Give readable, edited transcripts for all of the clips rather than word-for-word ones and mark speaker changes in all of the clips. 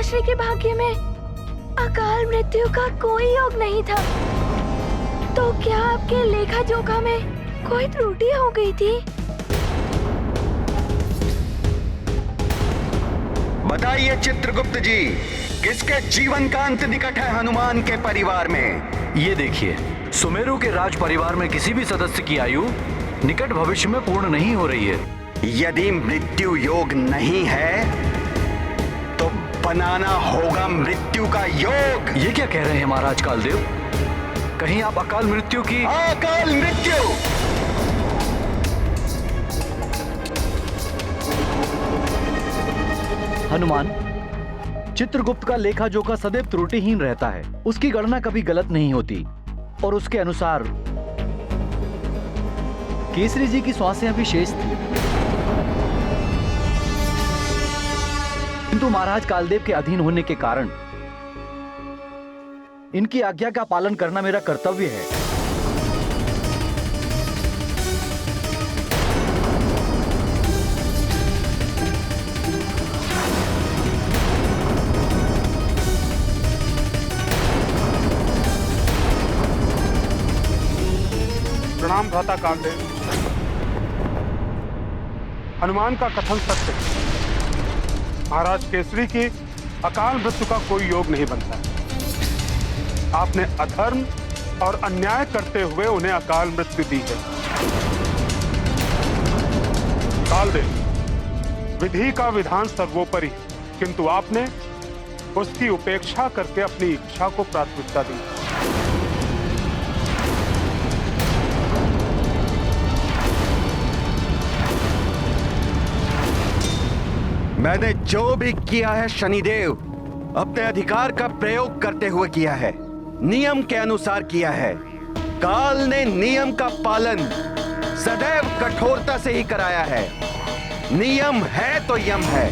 Speaker 1: पिताश्री के भाग्य में अकाल मृत्यु का कोई योग नहीं था। तो क्या आपके लेखा जोखा में कोई त्रुटि हो गई थी?
Speaker 2: बताइए चित्रगुप्त जी, किसके जीवन का अंत निकट है हनुमान के परिवार में?
Speaker 3: ये देखिए, सुमेरु के राज परिवार में किसी भी सदस्य की आयु निकट भविष्य में पूर्ण नहीं हो रही है।
Speaker 2: यदि मृत्यु योग नहीं है तो बनाना होगा मृत्यु का योग।
Speaker 3: ये क्या कह रहे हैं महाराज कालदेव? कहीं आप अकाल मृत्यु की...
Speaker 2: अकाल मृत्यु!
Speaker 3: हनुमान, चित्रगुप्त का लेखा जोखा सदैव त्रुटिहीन रहता है। उसकी गणना कभी गलत नहीं होती और उसके अनुसार केसरी जी की श्वासें अभी शेष थी। किंतु महाराज कालदेव के अधीन होने के कारण इनकी आज्ञा का पालन करना मेरा कर्तव्य है।
Speaker 4: प्रणाम भ्राता कालदेव। हनुमान का कथन सत्य है। महाराज केसरी की अकाल मृत्यु का कोई योग नहीं बनता है। आपने अधर्म और अन्याय करते हुए उन्हें अकाल मृत्यु दी है। कालदेव, विधि का विधान सर्वोपरि, किंतु आपने उसकी उपेक्षा करके अपनी इच्छा को प्राथमिकता दी।
Speaker 2: मैंने जो भी किया है शनिदेव, अपने अधिकार का प्रयोग करते हुए किया है, नियम के अनुसार किया है। काल ने नियम का पालन सदैव कठोरता से ही कराया है। नियम है तो यम है।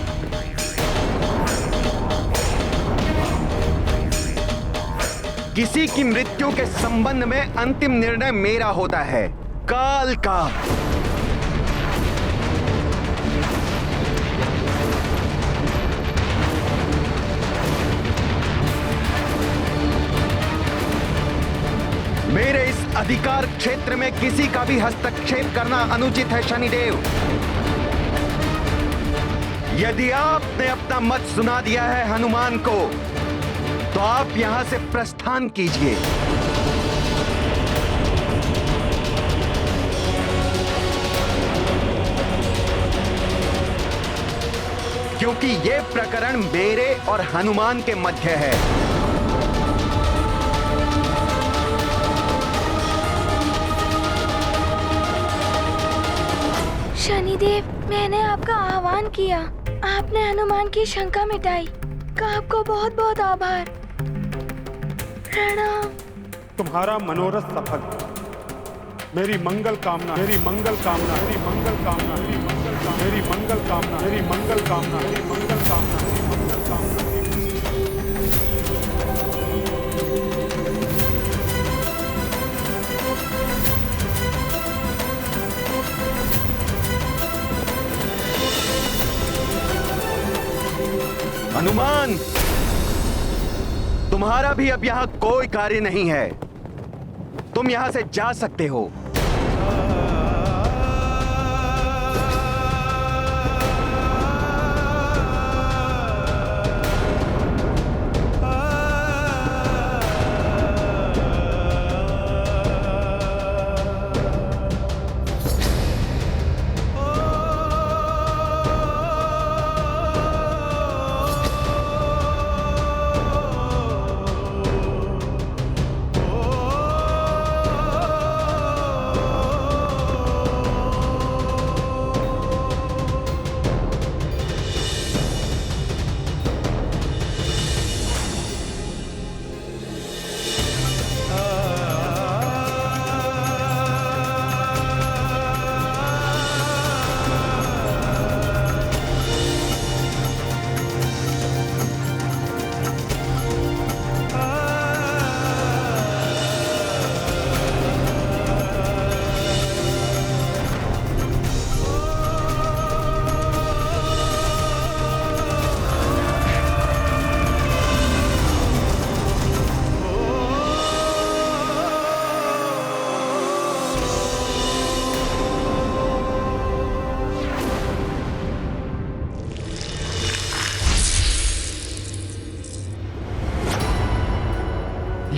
Speaker 2: किसी की मृत्यु के संबंध में अंतिम निर्णय मेरा होता है, काल का। मेरे इस अधिकार क्षेत्र में किसी का भी हस्तक्षेप करना अनुचित है शनिदेव। यदि आपने अपना मत सुना दिया है हनुमान को, तो आप यहां से प्रस्थान कीजिए। क्योंकि यह प्रकरण मेरे और हनुमान के मध्य है।
Speaker 1: शनिदेव, मैंने आपका आह्वान किया, आपने हनुमान की शंका मिटाई, का आपको बहुत बहुत आभार। प्रणाम।
Speaker 4: तुम्हारा मनोरथ सफल। मेरी मंगल कामना, मेरी मंगल कामना, मेरी मंगल कामना, मेरी मंगल कामना, मेरी मंगल कामना, मेरी मंगल कामना, मेरी मंगल कामना, मेरी मंगल कामना।
Speaker 2: हनुमान, तुम्हारा भी अब यहां कोई कार्य नहीं है। तुम यहां से जा सकते हो।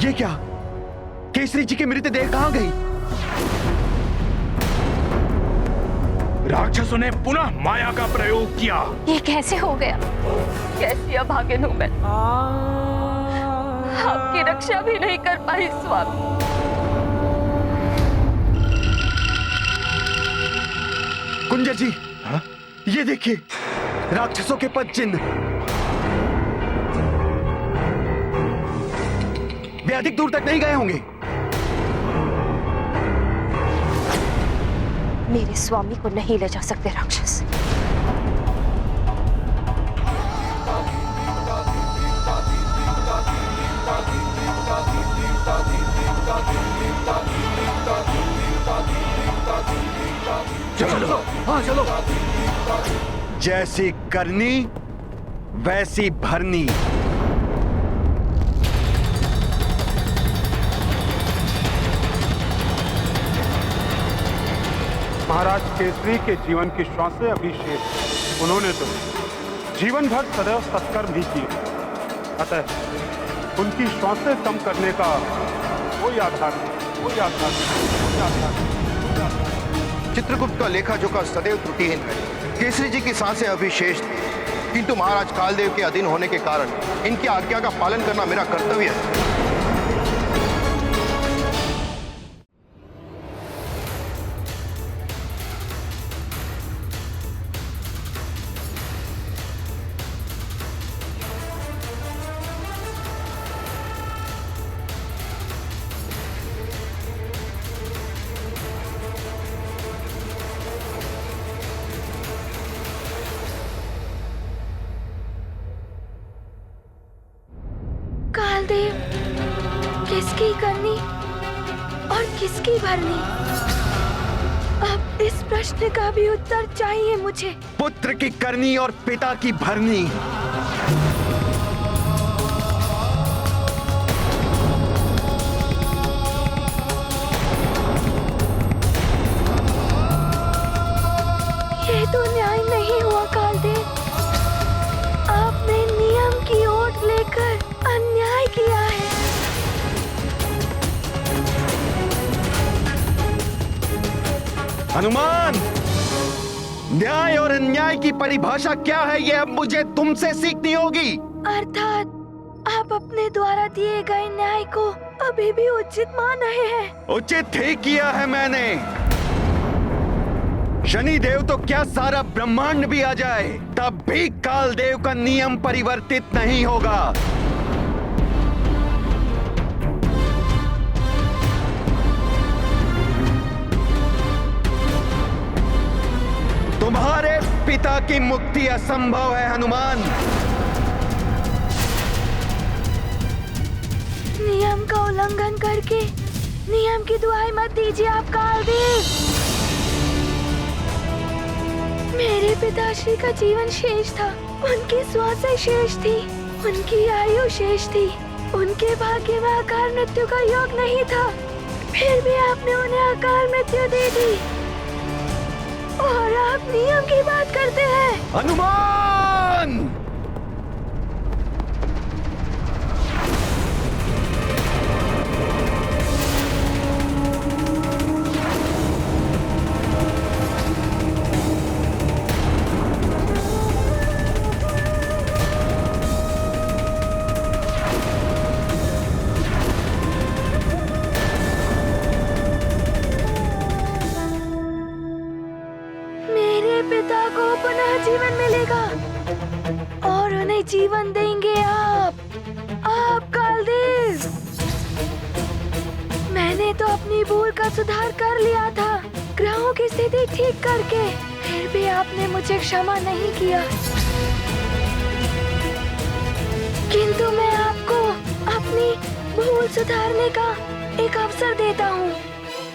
Speaker 2: ये क्या? केसरी जी की मृतदेह कहां गई?
Speaker 5: राक्षसों ने पुनः माया का प्रयोग किया।
Speaker 1: ये कैसे हो गया? कैसी अभागिन हूं मैं, आपकी रक्षा भी नहीं कर पाई स्वामी।
Speaker 2: कुंजर जी, ये देखिए, राक्षसों के पद चिन्ह। वे अधिक दूर तक नहीं गए होंगे।
Speaker 1: मेरे स्वामी को नहीं ले जा सकते राक्षस।
Speaker 3: चलो, हाँ चलो।
Speaker 2: जैसी करनी वैसी भरनी।
Speaker 4: महाराज केसरी के जीवन की श्वासें अभी शेष हैं। उन्होंने तो जीवन भर सदैव सत्कर्म ही किए, अतः उनकी श्वासें कम करने का कोई आधार नहीं, कोई आधार नहीं, कोई आधार नहीं।
Speaker 6: चित्रगुप्त का लेखा जोखा सदैव त्रुटिहीन है। केसरी जी की सांसें अभी शेष थी, किंतु महाराज कालदेव के अधीन होने के कारण इनकी आज्ञा का पालन करना मेरा कर्तव्य है।
Speaker 1: कालदेव, किसकी करनी और किसकी भरनी? अब इस प्रश्न का भी उत्तर चाहिए मुझे।
Speaker 2: पुत्र की करनी और पिता की भरनी।
Speaker 1: ये तो न्याय नहीं हुआ कालदेव। आपने नियम की ओट लेकर अन्याय किया है।
Speaker 2: हनुमान, न्याय और अन्याय की परिभाषा क्या है, यह अब मुझे तुमसे सीखनी होगी।
Speaker 1: अर्थात आप अपने द्वारा दिए गए न्याय को अभी भी उचित मान रहे हैं।
Speaker 2: उचित ही किया है मैंने। शनिदेव तो क्या सारा ब्रह्मांड भी आ जाए तब भी कालदेव का नियम परिवर्तित नहीं होगा। तुम्हारे पिता की मुक्ति असंभव है हनुमान।
Speaker 1: नियम का उल्लंघन करके नियम की दुहाई मत दीजिए आप कालदेव। मेरे पिताश्री का जीवन शेष था, उनकी श्वासें शेष थी, उनकी आयु शेष थी, उनके भाग्य में अकाल मृत्यु का योग नहीं था, फिर भी आपने उन्हें अकाल मृत्यु दे दी और आप नियम की बात करते हैं।
Speaker 2: हनुमान,
Speaker 1: जीवन मिलेगा और उन्हें जीवन देंगे आप कालदेव। मैंने तो अपनी भूल का सुधार कर लिया था, ग्रहों की स्थिति ठीक करके, फिर भी आपने मुझे क्षमा नहीं किया। किंतु मैं आपको अपनी भूल सुधारने का एक अवसर देता हूँ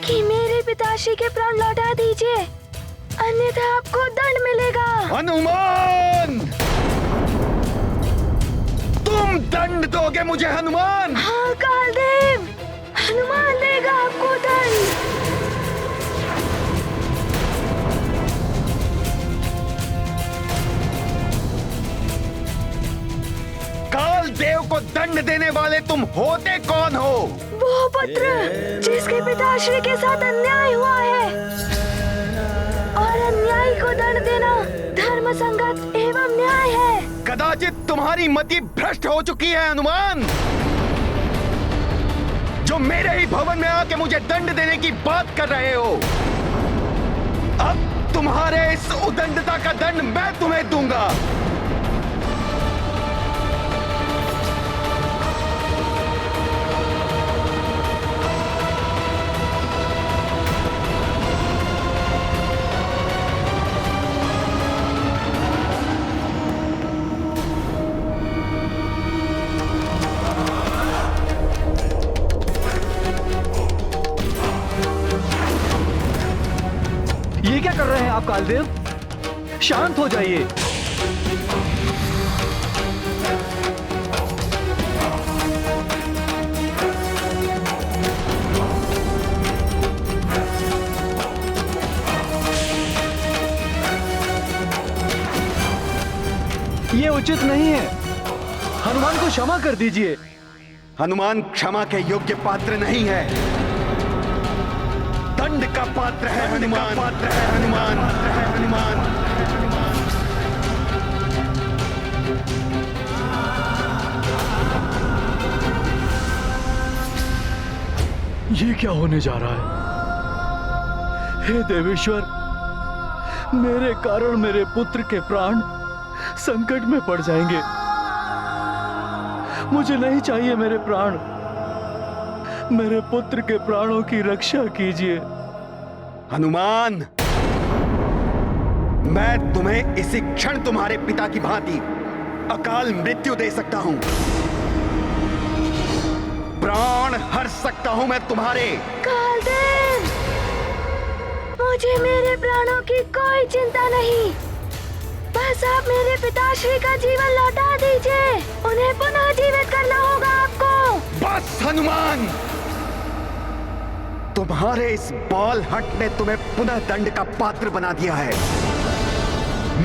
Speaker 1: कि मेरे पिताश्री के प्राण लौटा दीजिए, अन्यथा आपको दंड मिलेगा।
Speaker 2: हनुमान, तुम दंड दोगे मुझे हनुमान?
Speaker 1: हाँ कालदेव, हनुमान देगा आपको दंड।
Speaker 2: कालदेव को दंड दंड देने वाले तुम होते कौन हो?
Speaker 1: वो पुत्र जिसके पिताश्री के साथ अन्याय हुआ है, और अन्याय को दंड देना धर्म संगत एवं न्याय है।
Speaker 2: कदाचित तुम्हारी मति भ्रष्ट हो चुकी है हनुमान, जो मेरे ही भवन में आके मुझे दंड देने की बात कर रहे हो। अब तुम्हारे इस उदंडता का दंड मैं तुम्हें दूंगा।
Speaker 3: ये क्या कर रहे हैं आप कालदेव? शांत हो जाइए। ये उचित नहीं है। हनुमान को क्षमा कर दीजिए।
Speaker 2: हनुमान क्षमा के योग्य पात्र नहीं है, दंड का पात्र है हनुमान। पात्र है हनुमान। हनुमान
Speaker 3: ये क्या होने जा रहा है? हे देवेश्वर, मेरे कारण मेरे पुत्र के प्राण संकट में पड़ जाएंगे। मुझे नहीं चाहिए मेरे प्राण। मेरे पुत्र के प्राणों की रक्षा कीजिए।
Speaker 2: हनुमान, मैं तुम्हें इसी क्षण तुम्हारे पिता की भांति अकाल मृत्यु दे सकता हूं। प्राण हर सकता हूं मैं तुम्हारे।
Speaker 1: कालदेव, मुझे मेरे प्राणों की कोई चिंता नहीं। बस आप मेरे पिताश्री का जीवन लौटा दीजिए। उन्हें पुनः जीवित करना होगा आपको।
Speaker 2: बस हनुमान, तुम्हारे इस बॉल हट ने तुम्हें पुनः दंड का पात्र बना दिया है।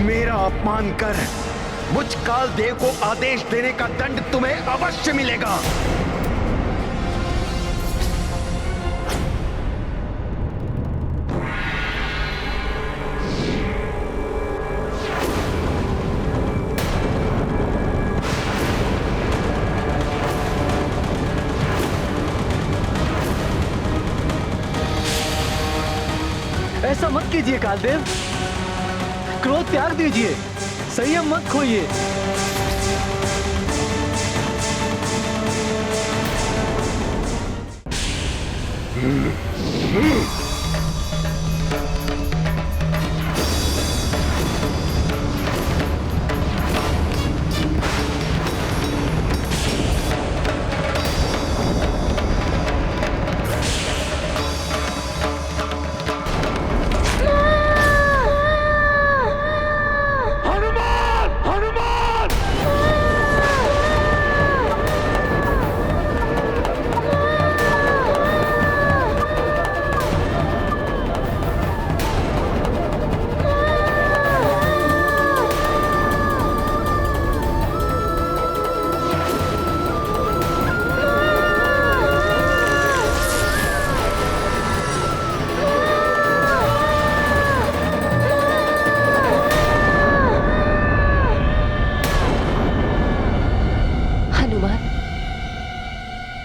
Speaker 2: मेरा अपमान कर मुझ कालदेव को आदेश देने का दंड तुम्हें अवश्य मिलेगा।
Speaker 3: ऐसा मत कीजिए कालदेव। क्रोध त्याग दीजिए, संयम मत खोइए।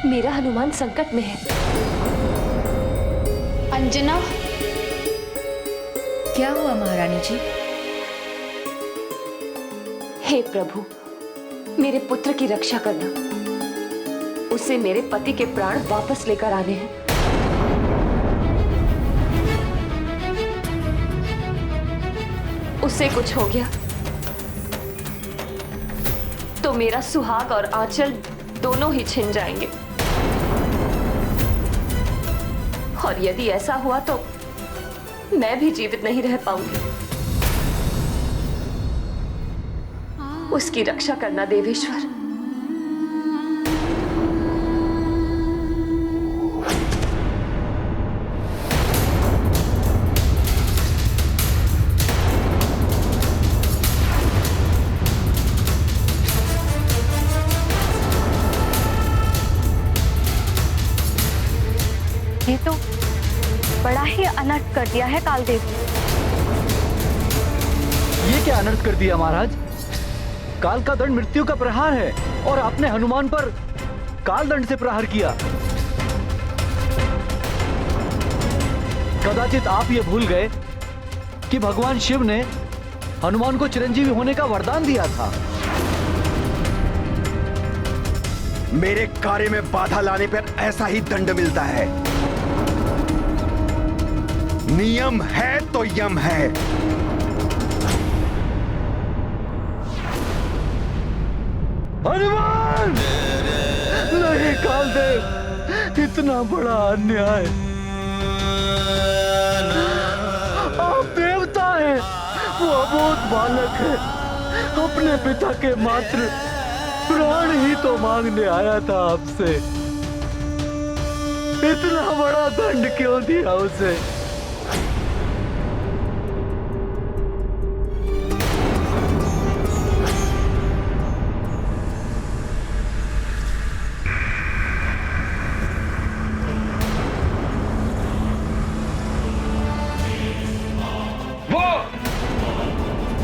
Speaker 7: मेरा हनुमान संकट में है।
Speaker 8: अंजना,
Speaker 7: क्या हुआ महारानी जी? हे प्रभु, मेरे पुत्र की रक्षा करना। उसे मेरे पति के प्राण वापस लेकर आने हैं। उसे कुछ हो गया तो मेरा सुहाग और आंचल दोनों ही छिन जाएंगे। और यदि ऐसा हुआ तो मैं भी जीवित नहीं रह पाऊंगी। उसकी रक्षा करना देवेश्वर।
Speaker 1: ही अनर्थ कर दिया है कालदेव।
Speaker 3: ये क्या अनर्थ कर दिया महाराज? काल का दंड मृत्यु का प्रहार है और आपने हनुमान पर काल दंड से प्रहार किया। कदाचित आप ये भूल गए कि भगवान शिव ने हनुमान को चिरंजीवी होने का वरदान दिया था।
Speaker 2: मेरे कार्य में बाधा लाने पर ऐसा ही दंड मिलता है। नियम है तो यम है।
Speaker 3: हनुमान! नहीं कालदेव, इतना बड़ा अन्याय। आप देवता हैं, वो अबोध बालक है। अपने पिता के मात्र प्राण ही तो मांगने आया था आपसे। इतना बड़ा दंड क्यों दिया उसे?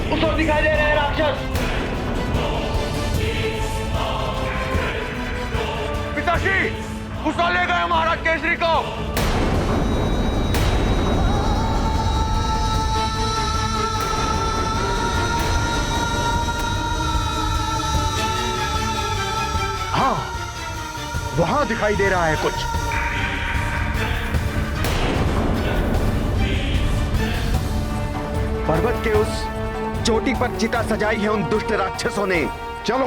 Speaker 5: उसको दिखाई दे रहे हैं राक्षस। पिताश्री, उसको ले गए महाराज केसरी को।
Speaker 6: हाँ, वहां दिखाई दे रहा है कुछ।
Speaker 2: पर्वत के उस चोटी पर चिता सजाई है उन दुष्ट राक्षसों ने।
Speaker 5: चलो,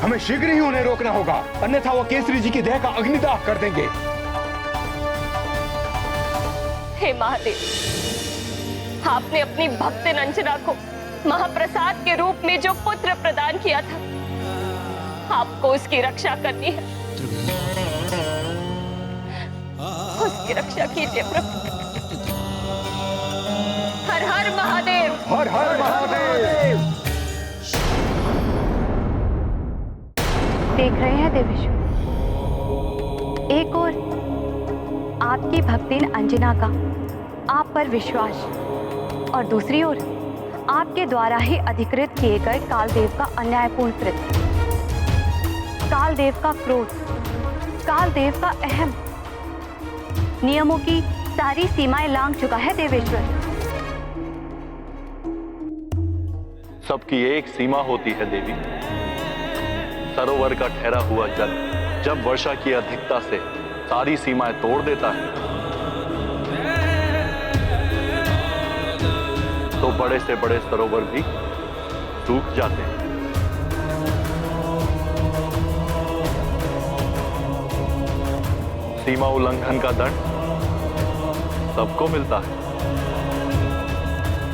Speaker 5: हमें शीघ्र ही उन्हें रोकना होगा, अन्यथा वो केसरी जी की देह का अग्निदाह कर देंगे।
Speaker 7: हे महादेव, आपने अपनी भक्त अंजना को महाप्रसाद के रूप में जो पुत्र प्रदान किया था, आपको उसकी रक्षा करनी है। उसकी रक्षा कीजिए प्रभु। हर हर महादेव।
Speaker 5: हर हर महादेव।
Speaker 1: देख रहे हैं देवेश्वर, एक और आपकी भक्तिन अंजना का आप पर विश्वास और दूसरी ओर आपके द्वारा ही अधिकृत किए गए कालदेव का अन्यायपूर्ण कृत्य, कालदेव का क्रोध, कालदेव का अहम नियमों की सारी सीमाएं लांघ चुका है देवेश्वर।
Speaker 8: सबकी एक सीमा होती है देवी। सरोवर का ठहरा हुआ जल जब वर्षा की अधिकता से सारी सीमाएं तोड़ देता है, तो बड़े से बड़े सरोवर भी सूख जाते हैं। सीमा उल्लंघन का दंड सबको मिलता है,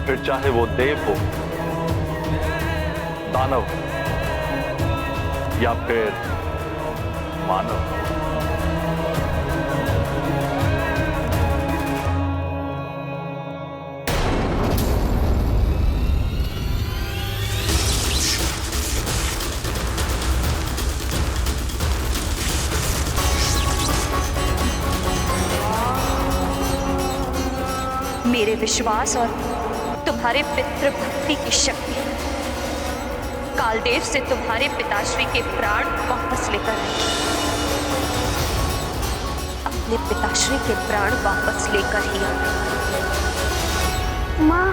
Speaker 8: फिर चाहे वो देव हो, दानव या फिर मानव।
Speaker 7: मेरे विश्वास और तुम्हारे पितृभक्ति की शक्ति कालदेव से तुम्हारे पिताश्री के प्राण वापस लेकर अपने पिताश्री के प्राण वापस लेकर ही आए।
Speaker 1: माँ,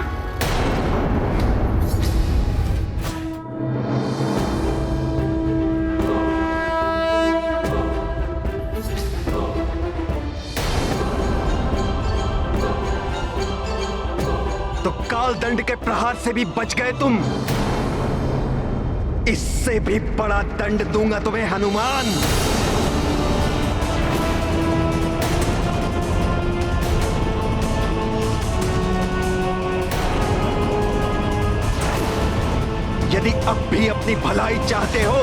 Speaker 2: तो काल दंड के प्रहार से भी बच गए तुम। इससे भी बड़ा दंड दूंगा तुम्हें हनुमान। यदि अब भी अपनी भलाई चाहते हो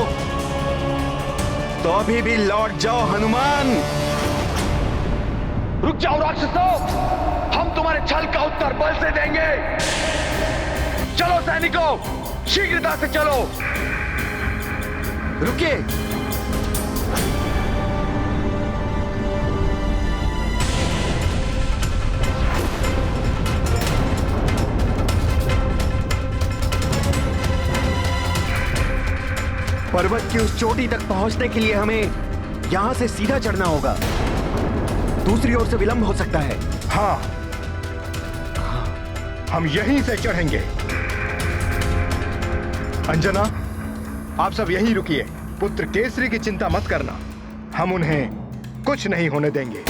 Speaker 2: तो अभी भी लौट जाओ हनुमान।
Speaker 5: रुक जाओ राक्षसों, हम तुम्हारे छल का उत्तर बल से देंगे। चलो सैनिकों, शीघ्रता से चलो।
Speaker 2: रुकिए, पर्वत की उस चोटी तक पहुंचने के लिए हमें यहां से सीधा चढ़ना होगा। दूसरी ओर से विलंब हो सकता है।
Speaker 6: हाँ, हम यहीं से चढ़ेंगे। अंजना, आप सब यहीं रुकिए। पुत्र केसरी की चिंता मत करना, हम उन्हें कुछ नहीं होने देंगे।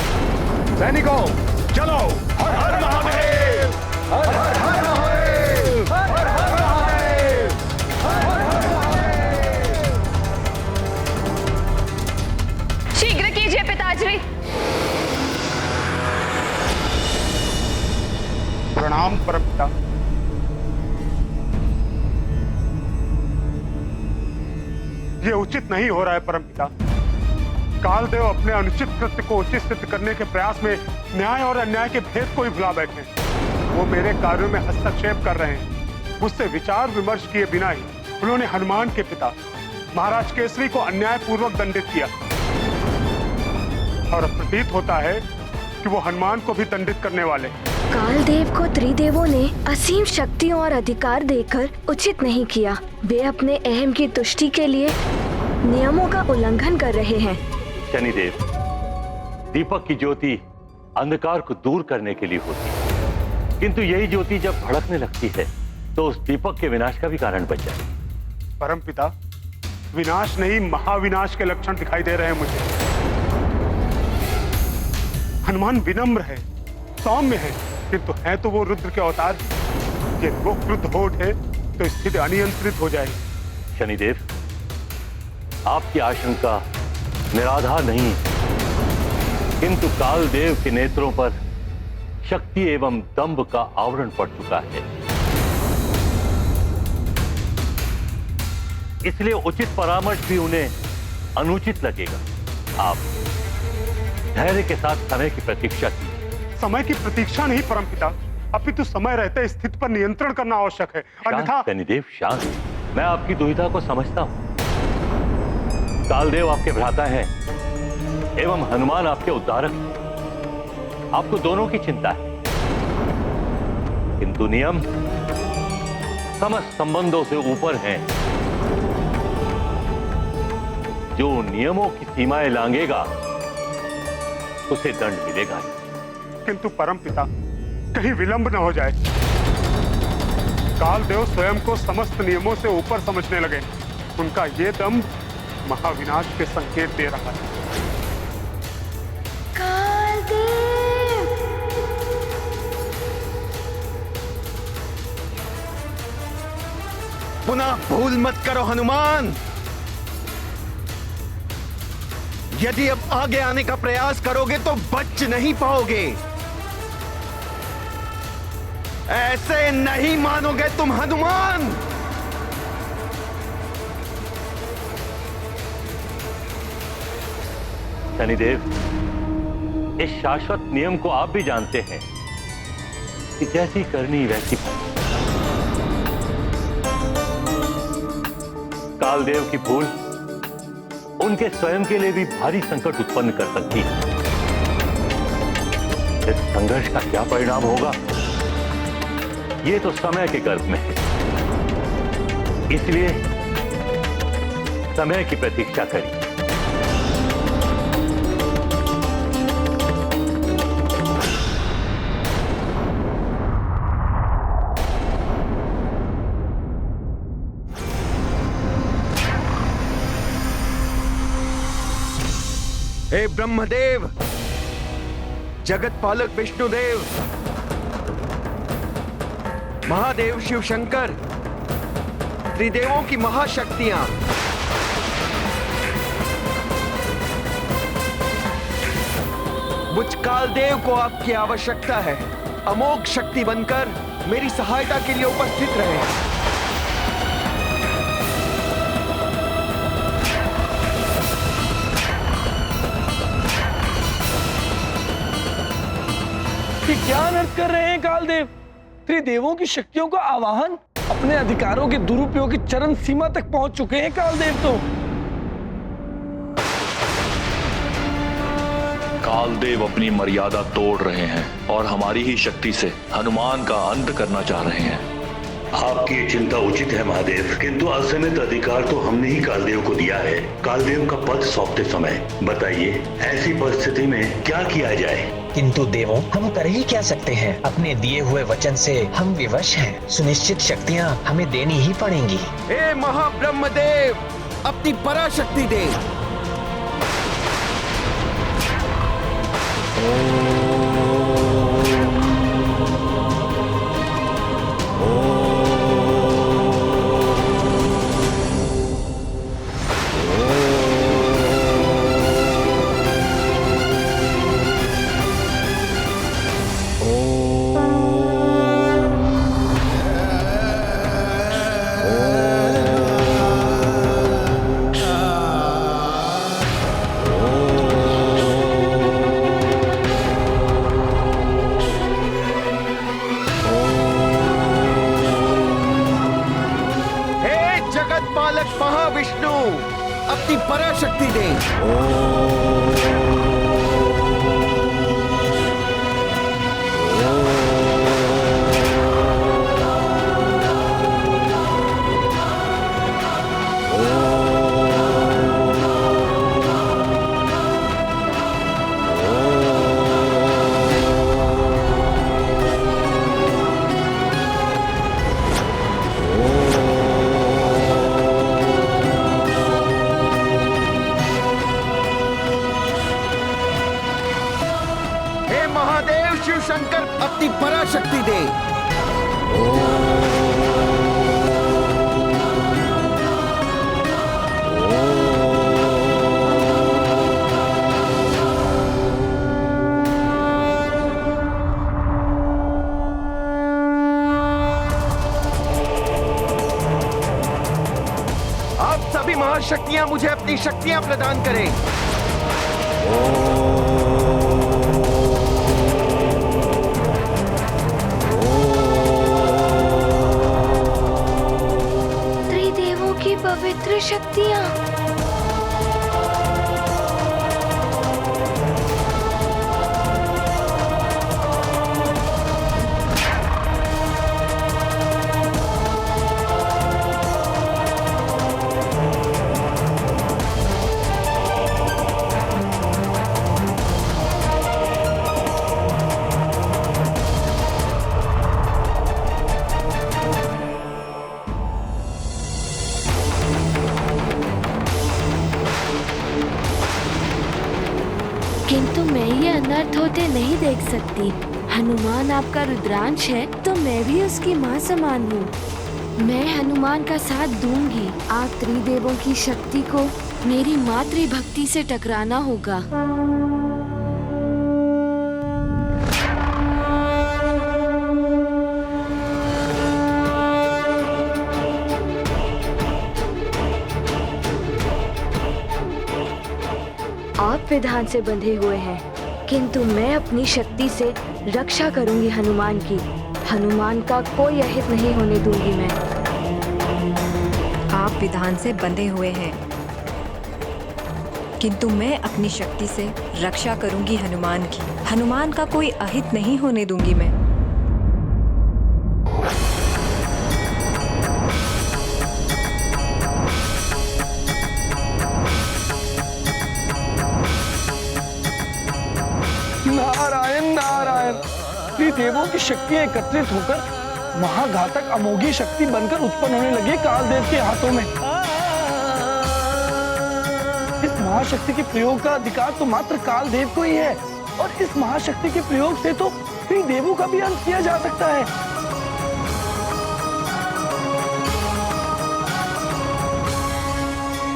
Speaker 6: सैनिकों, चलो। हर हर महादेव, हर हर महादेव, हर हर महादेव, हर हर महादेव।
Speaker 7: शीघ्र कीजिए पिताश्री।
Speaker 4: प्रणाम परमपिता। ये उचित नहीं हो रहा है परमपिता। कालदेव अपने अनुचित कृत्य को उचित सिद्ध करने के प्रयास में न्याय और अन्याय के भेद को ही भुला बैठे। वो मेरे कार्यों में हस्तक्षेप कर रहे हैं। मुझसे विचार विमर्श किए बिना ही उन्होंने हनुमान के पिता महाराज केसरी को अन्यायपूर्वक दंडित किया और अब प्रतीत होता है कि वो हनुमान को भी दंडित करने वाले।
Speaker 1: कालदेव को त्रिदेवों ने असीम शक्तियों और अधिकार देकर उचित नहीं किया। वे अपने अहम की तुष्टि के लिए नियमों का उल्लंघन कर रहे हैं।
Speaker 8: शनिदेव, दीपक की ज्योति अंधकार को दूर करने के लिए होती है, किंतु यही ज्योति जब भड़कने लगती है तो उस दीपक के विनाश का भी कारण बन जाए।
Speaker 4: परमपिता, विनाश नहीं महाविनाश के लक्षण दिखाई दे रहे हैं मुझे। हनुमान विनम्र है, सौम्य है, किंतु है तो वो रुद्र के अवतार। ये वो क्रुद्ध हो उठे तो स्थिति अनियंत्रित हो जाएगी।
Speaker 8: शनिदेव, आपकी आशंका निराधार नहीं, किंतु कालदेव के नेत्रों पर शक्ति एवं दंभ का आवरण पड़ चुका है। इसलिए उचित परामर्श भी उन्हें अनुचित लगेगा। आप धैर्य के साथ समय की प्रतीक्षा कीजिए।
Speaker 4: समय की प्रतीक्षा नहीं परमपिता, अपितु समय रहते स्थिति पर नियंत्रण करना आवश्यक है, अन्यथा।
Speaker 8: शनिदेव शांत, मैं आपकी दुविधा को समझता हूं। कालदेव आपके भ्राता हैं एवं हनुमान आपके उद्धारक हैं। आपको दोनों की चिंता है, किंतु नियम समस्त संबंधों से ऊपर हैं। जो नियमों की सीमाएं लांघेगा उसे दंड मिलेगा।
Speaker 4: किंतु परमपिता, कहीं विलंब न हो जाए। कालदेव स्वयं को समस्त नियमों से ऊपर समझने लगे। उनका ये दंभ महाविनाश के संकेत दे रहा है।
Speaker 1: कालदेव!
Speaker 2: पुनः भूल मत करो हनुमान। यदि अब आगे आने का प्रयास करोगे तो बच नहीं पाओगे। ऐसे नहीं मानोगे तुम हनुमान।
Speaker 8: शनिदेव, इस शाश्वत नियम को आप भी जानते हैं कि जैसी करनी वैसी भरनी। कालदेव की भूल उनके स्वयं के लिए भी भारी संकट उत्पन्न कर सकती है। इस संघर्ष का क्या परिणाम होगा, ये तो समय के गर्भ में है। इसलिए समय की प्रतीक्षा करिए।
Speaker 2: हे ब्रह्मदेव, जगत पालक विष्णुदेव, महादेव शिव शंकर, त्रिदेवों की महाशक्तियां, मुझ कालदेव को आपकी आवश्यकता है। अमोघ शक्ति बनकर मेरी सहायता के लिए उपस्थित रहे।
Speaker 9: क्या अनर्थ कर रहे हैं कालदेव? त्रिदेवों की शक्तियों का आवाहन, अपने अधिकारों के दुरुपयोग की चरम सीमा तक पहुंच चुके हैं कालदेव। तो
Speaker 10: कालदेव अपनी मर्यादा तोड़ रहे हैं और हमारी ही शक्ति से हनुमान का अंत करना चाह रहे हैं। आपकी ये चिंता उचित है महादेव, किंतु असीमित अधिकार तो हमने ही कालदेव को दिया है। कालदेव का पद सौंपते समय बताइए ऐसी परिस्थिति में क्या किया जाए?
Speaker 11: किंतु देवों, हम कर ही क्या सकते हैं? अपने दिए हुए वचन से हम विवश हैं। सुनिश्चित शक्तियाँ हमें देनी ही पड़ेंगी।
Speaker 2: हे महाब्रह्मदेव, अपनी पराशक्ति दे। पालक महाविष्णु, अपनी पराशक्ति दे। शिव शंकर, अपनी पराशक्ति दे। आप सभी महाशक्तियां मुझे अपनी शक्तियां प्रदान करें।
Speaker 1: पवित्र शक्तियाँ। किंतु मैं ये अनर्थ होते नहीं देख सकती। हनुमान आपका रुद्रांश है तो मैं भी उसकी माँ समान हूँ। मैं हनुमान का साथ दूंगी। आप त्रिदेवों की शक्ति को मेरी मातृभक्ति से टकराना होगा। आप विधान से बंधे हुए हैं, किंतु मैं अपनी शक्ति से रक्षा करूंगी हनुमान की। हनुमान का कोई अहित नहीं होने दूंगी मैं।
Speaker 12: आप विधान से बंधे हुए हैं, किंतु मैं अपनी शक्ति से रक्षा करूंगी हनुमान की। हनुमान का कोई अहित नहीं होने दूंगी मैं।
Speaker 9: नारायण नारायण। त्रिदेवों की शक्तियां एकत्रित होकर महाघातक अमोघी शक्ति बनकर उत्पन्न होने लगी कालदेव के हाथों में। इस महाशक्ति के प्रयोग का अधिकार तो मात्र कालदेव को ही है, और इस महाशक्ति के प्रयोग से तो त्रिदेवों का भी अंत किया जा सकता है।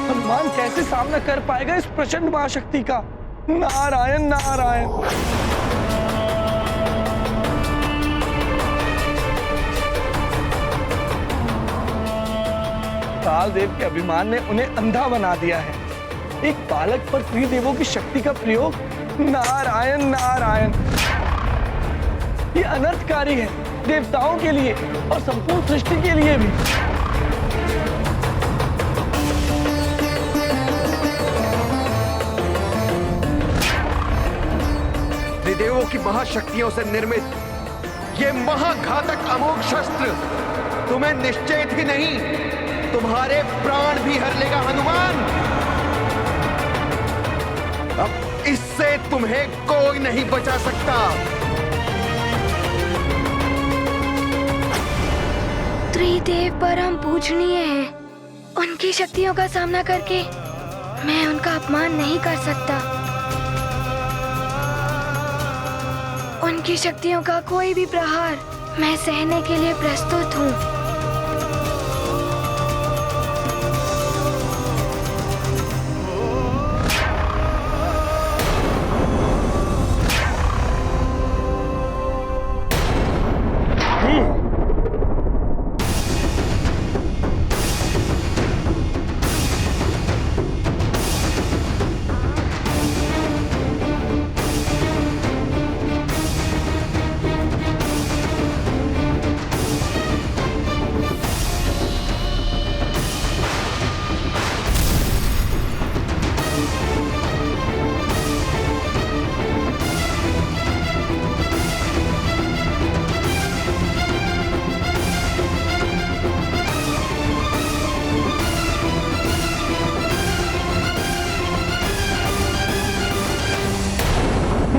Speaker 9: हनुमान कैसे सामना कर पाएगा इस प्रचंड महाशक्ति का? नारायण नारायण। कालदेव के अभिमान ने उन्हें अंधा बना दिया है। एक बालक पर त्रिदेवों की शक्ति का प्रयोग, नारायण नारायण। ये अनर्थकारी है, देवताओं के लिए और संपूर्ण सृष्टि के लिए भी।
Speaker 2: त्रिदेवों की महाशक्तियों से निर्मित ये महाघातक अमोघ शस्त्र तुम्हें निश्चित ही नहीं, तुम्हारे प्राण भी हर लेगा हनुमान। अब इससे तुम्हें कोई नहीं बचा सकता।
Speaker 1: त्रिदेव परम पूजनीय है, उनकी शक्तियों का सामना करके मैं उनका अपमान नहीं कर सकता। उनकी शक्तियों का कोई भी प्रहार मैं सहने के लिए प्रस्तुत हूँ।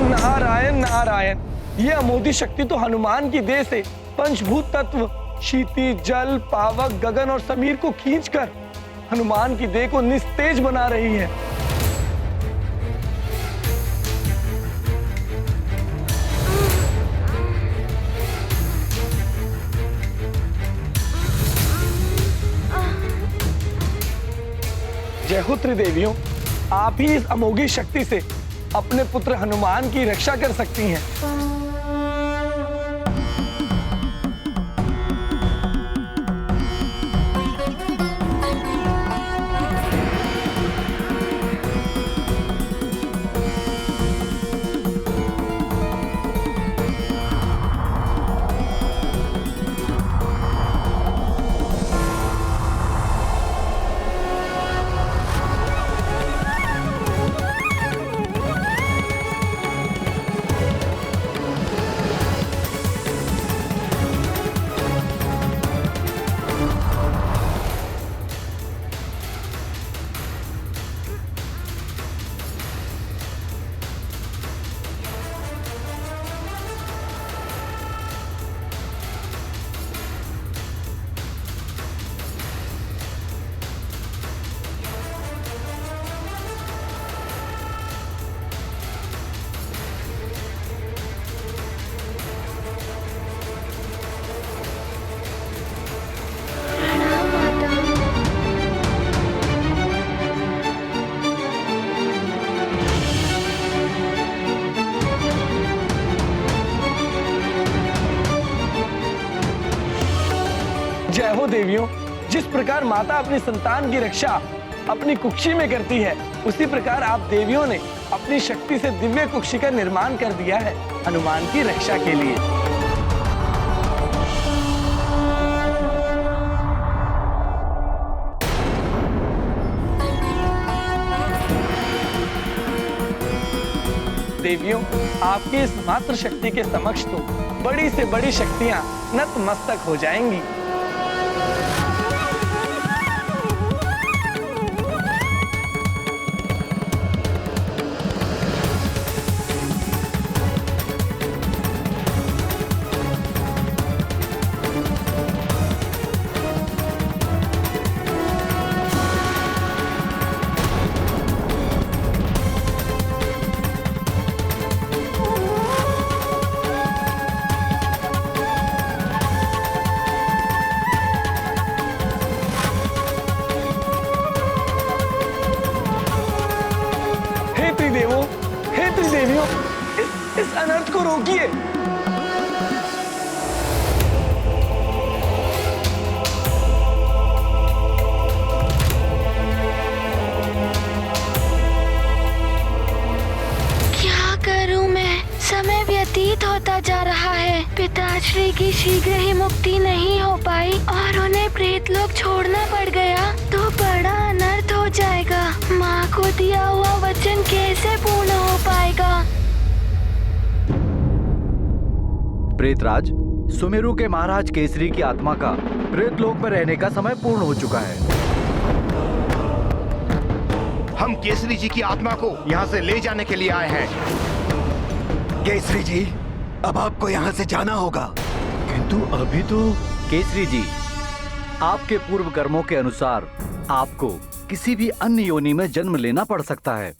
Speaker 9: नारायण नारायण, ये अमोधी शक्ति तो हनुमान की देह से पंचभूत तत्व क्षिति, जल, पावक, गगन और समीर को खींचकर हनुमान की देह को निस्तेज बना रही है। जय हो त्रिदेवियों, आप ही इस अमोघी शक्ति से अपने पुत्र हनुमान की रक्षा कर सकती हैं। जय हो देवियों, जिस प्रकार माता अपनी संतान की रक्षा अपनी कुक्षी में करती है, उसी प्रकार आप देवियों ने अपनी शक्ति से दिव्य कुक्षी का निर्माण कर दिया है हनुमान की रक्षा के लिए। देवियों, आपकी इस मात्र शक्ति के समक्ष तो बड़ी से बड़ी शक्तियां नतमस्तक हो जाएंगी। हे त्रिदेवियों, इस अनर्थ को रोकिए।
Speaker 1: क्या करूं मैं? समय व्यतीत होता जा रहा है। पिताश्री की शीघ्र ही मुक्ति नहीं हो पाई और उन्हें प्रेतलोक छोड़ना पड़ गया तो बड़ा अनर्थ हो जाएगा। माँ को दिया हुआ वचन कैसे पूर्ण हो पाएगा?
Speaker 2: प्रेतराज,
Speaker 3: सुमेरु के महाराज केसरी की आत्मा का प्रेतलोक में रहने का समय पूर्ण हो चुका है।
Speaker 6: हम केसरी जी की आत्मा को यहाँ से ले जाने के लिए आए हैं।
Speaker 2: केसरी जी, अब आपको यहाँ से जाना होगा।
Speaker 3: किंतु अभी तो केसरी जी, आपके पूर्व कर्मों के अनुसार आपको किसी भी अन्य योनि में जन्म लेना पड़ सकता है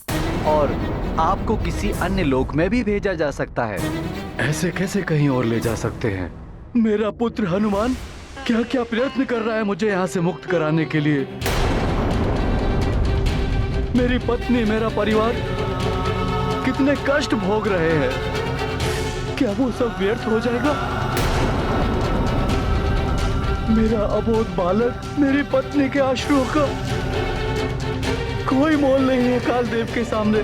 Speaker 3: और आपको किसी अन्य लोक में भी भेजा जा सकता है। ऐसे कैसे कहीं और ले जा सकते हैं? मेरा पुत्र हनुमान क्या क्या प्रयत्न कर रहा है मुझे यहाँ से मुक्त कराने के लिए। मेरी पत्नी, मेरा परिवार कितने कष्ट भोग रहे हैं। क्या वो सब व्यर्थ हो जाएगा? मेरा अबोध बालक, मेरी पत्नी के आश्रुओं का कोई मोल नहीं है कालदेव के सामने।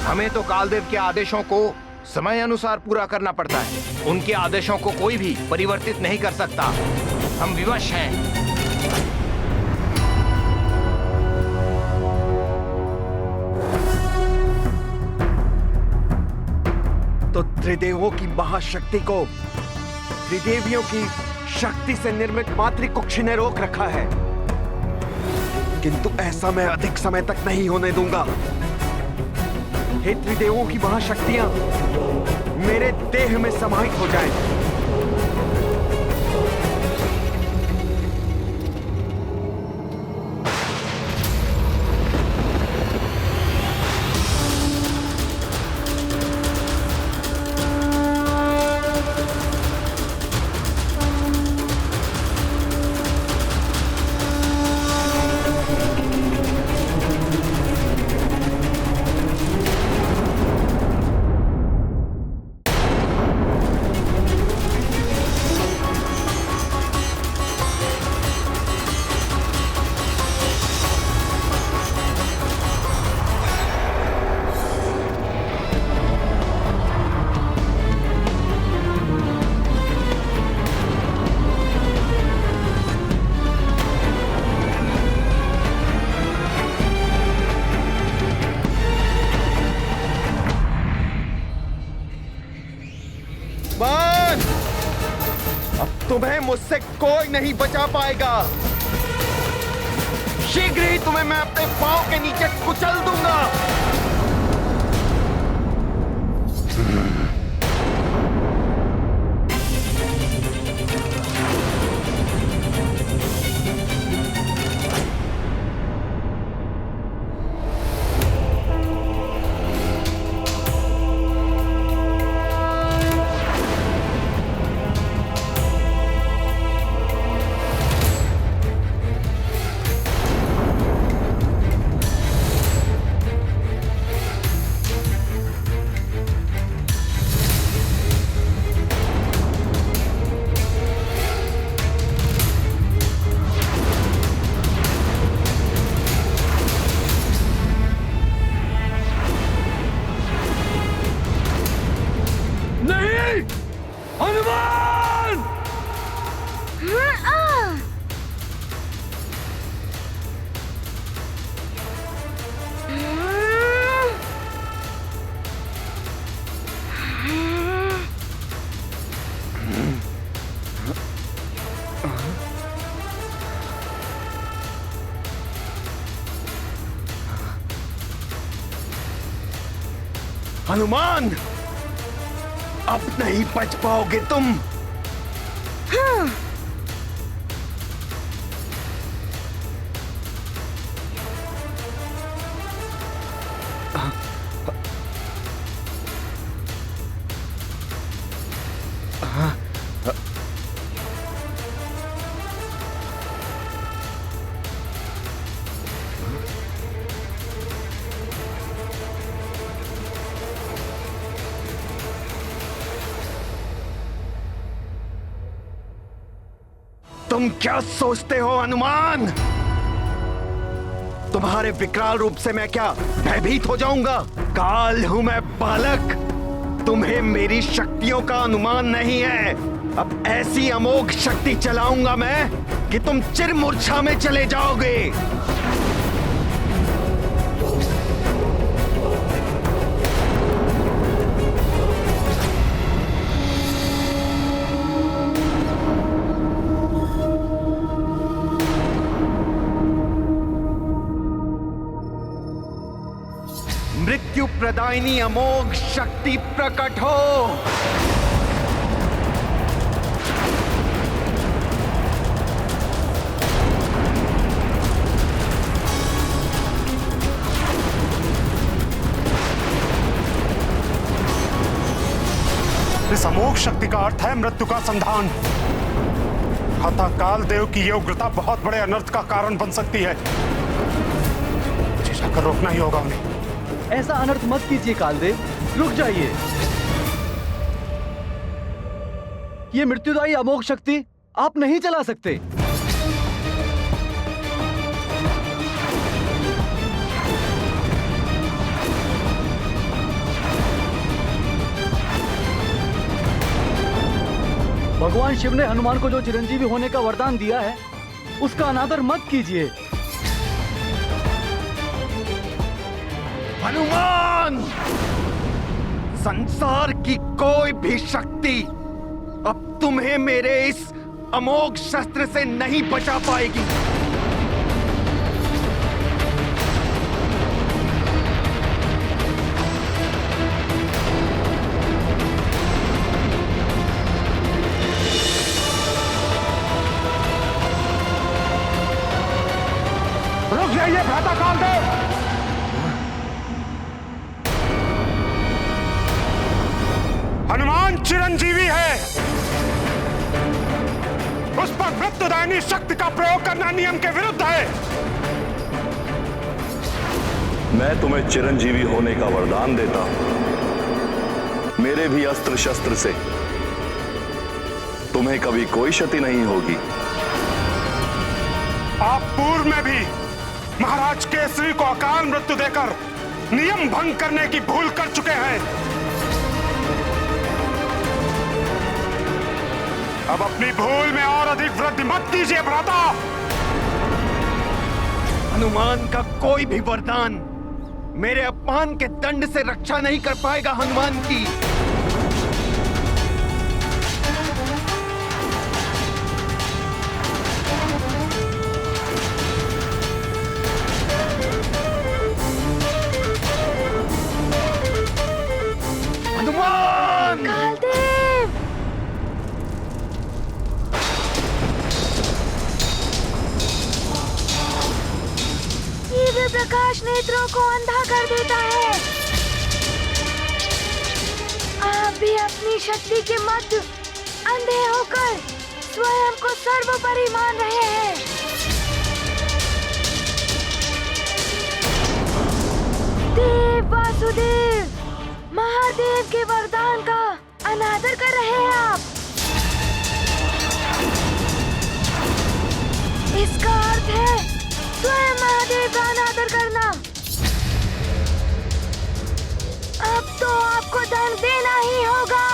Speaker 6: हमें तो कालदेव के आदेशों को समय अनुसार पूरा करना पड़ता है। उनके आदेशों को कोई भी परिवर्तित नहीं कर सकता। हम विवश हैं।
Speaker 2: तो त्रिदेवों की महाशक्ति को त्रिदेवियों की शक्ति से निर्मित मातृकुक्षी ने रोक रखा है, किंतु ऐसा मैं अधिक समय तक नहीं होने दूंगा। हे त्रिदेवों की महाशक्तियां मेरे देह में समाहित हो जाएं। तुम्हें मुझसे कोई नहीं बचा पाएगा। शीघ्र ही तुम्हें मैं अपने पांव के नीचे कुचल दूंगा। हनुमान, अब नहीं बच पाओगे तुम।
Speaker 1: हाँ।
Speaker 2: तुम क्या सोचते हो हनुमान? तुम्हारे विकराल रूप से मैं क्या भयभीत हो जाऊंगा? काल हूं मैं बालक। तुम्हें मेरी शक्तियों का अनुमान नहीं है। अब ऐसी अमोघ शक्ति चलाऊंगा मैं कि तुम चिरमूर्छा में चले जाओगे। प्रदायिनी अमोघ शक्ति प्रकट हो।
Speaker 4: इस अमोघ शक्ति का अर्थ है मृत्यु का संधान। अतः काल देव की यह उग्रता बहुत बड़े अनर्थ का कारण बन सकती है। मुझे जाकर रोकना ही होगा उन्हें।
Speaker 3: ऐसा अनर्थ मत कीजिए कालदेव, रुक जाइए। ये मृत्युदायी अमोघ शक्ति आप नहीं चला सकते। भगवान शिव ने हनुमान को जो चिरंजीवी होने का वरदान दिया है, उसका अनादर मत कीजिए।
Speaker 2: हनुमान, संसार की कोई भी शक्ति अब तुम्हें मेरे इस अमोघ शस्त्र से नहीं बचा पाएगी।
Speaker 4: रुक जाइए भ्राता कालदेव। हनुमान चिरंजीवी है, उस पर मृत्युदायिनी शक्ति का प्रयोग करना नियम के विरुद्ध है।
Speaker 10: मैं तुम्हें चिरंजीवी होने का वरदान देता हूं। मेरे भी अस्त्र शस्त्र से तुम्हें कभी कोई क्षति नहीं होगी।
Speaker 4: आप पूर्व में भी महाराज केसरी को अकाल मृत्यु देकर नियम भंग करने की भूल कर चुके हैं। अब अपनी भूल में और अधिक वृद्धि मत कीजिए भ्राता।
Speaker 2: हनुमान का कोई भी वरदान मेरे अपमान के दंड से रक्षा नहीं कर पाएगा। हनुमान की हनुमान,
Speaker 1: कालदेव, दिव्य प्रकाश नेत्रों को अंधा कर देता है। आप भी अपनी शक्ति के मध्य अंधे होकर स्वयं को सर्वोपरि मान रहे हैं। देव वासुदेव, महादेव के वरदान का अनादर कर रहे हैं आप। इसका अर्थ है स्वयं महादेव का अनादर करना। अब तो आपको दंड देना ही होगा।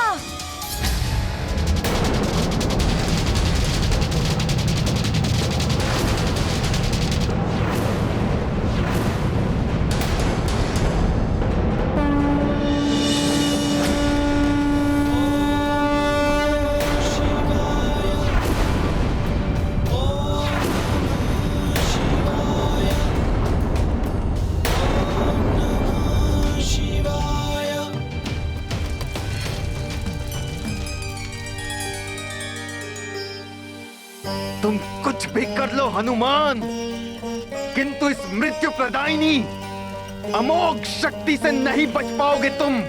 Speaker 2: तुम कुछ भी कर लो हनुमान, किंतु इस मृत्यु प्रदायिनी अमोघ शक्ति से नहीं बच पाओगे तुम।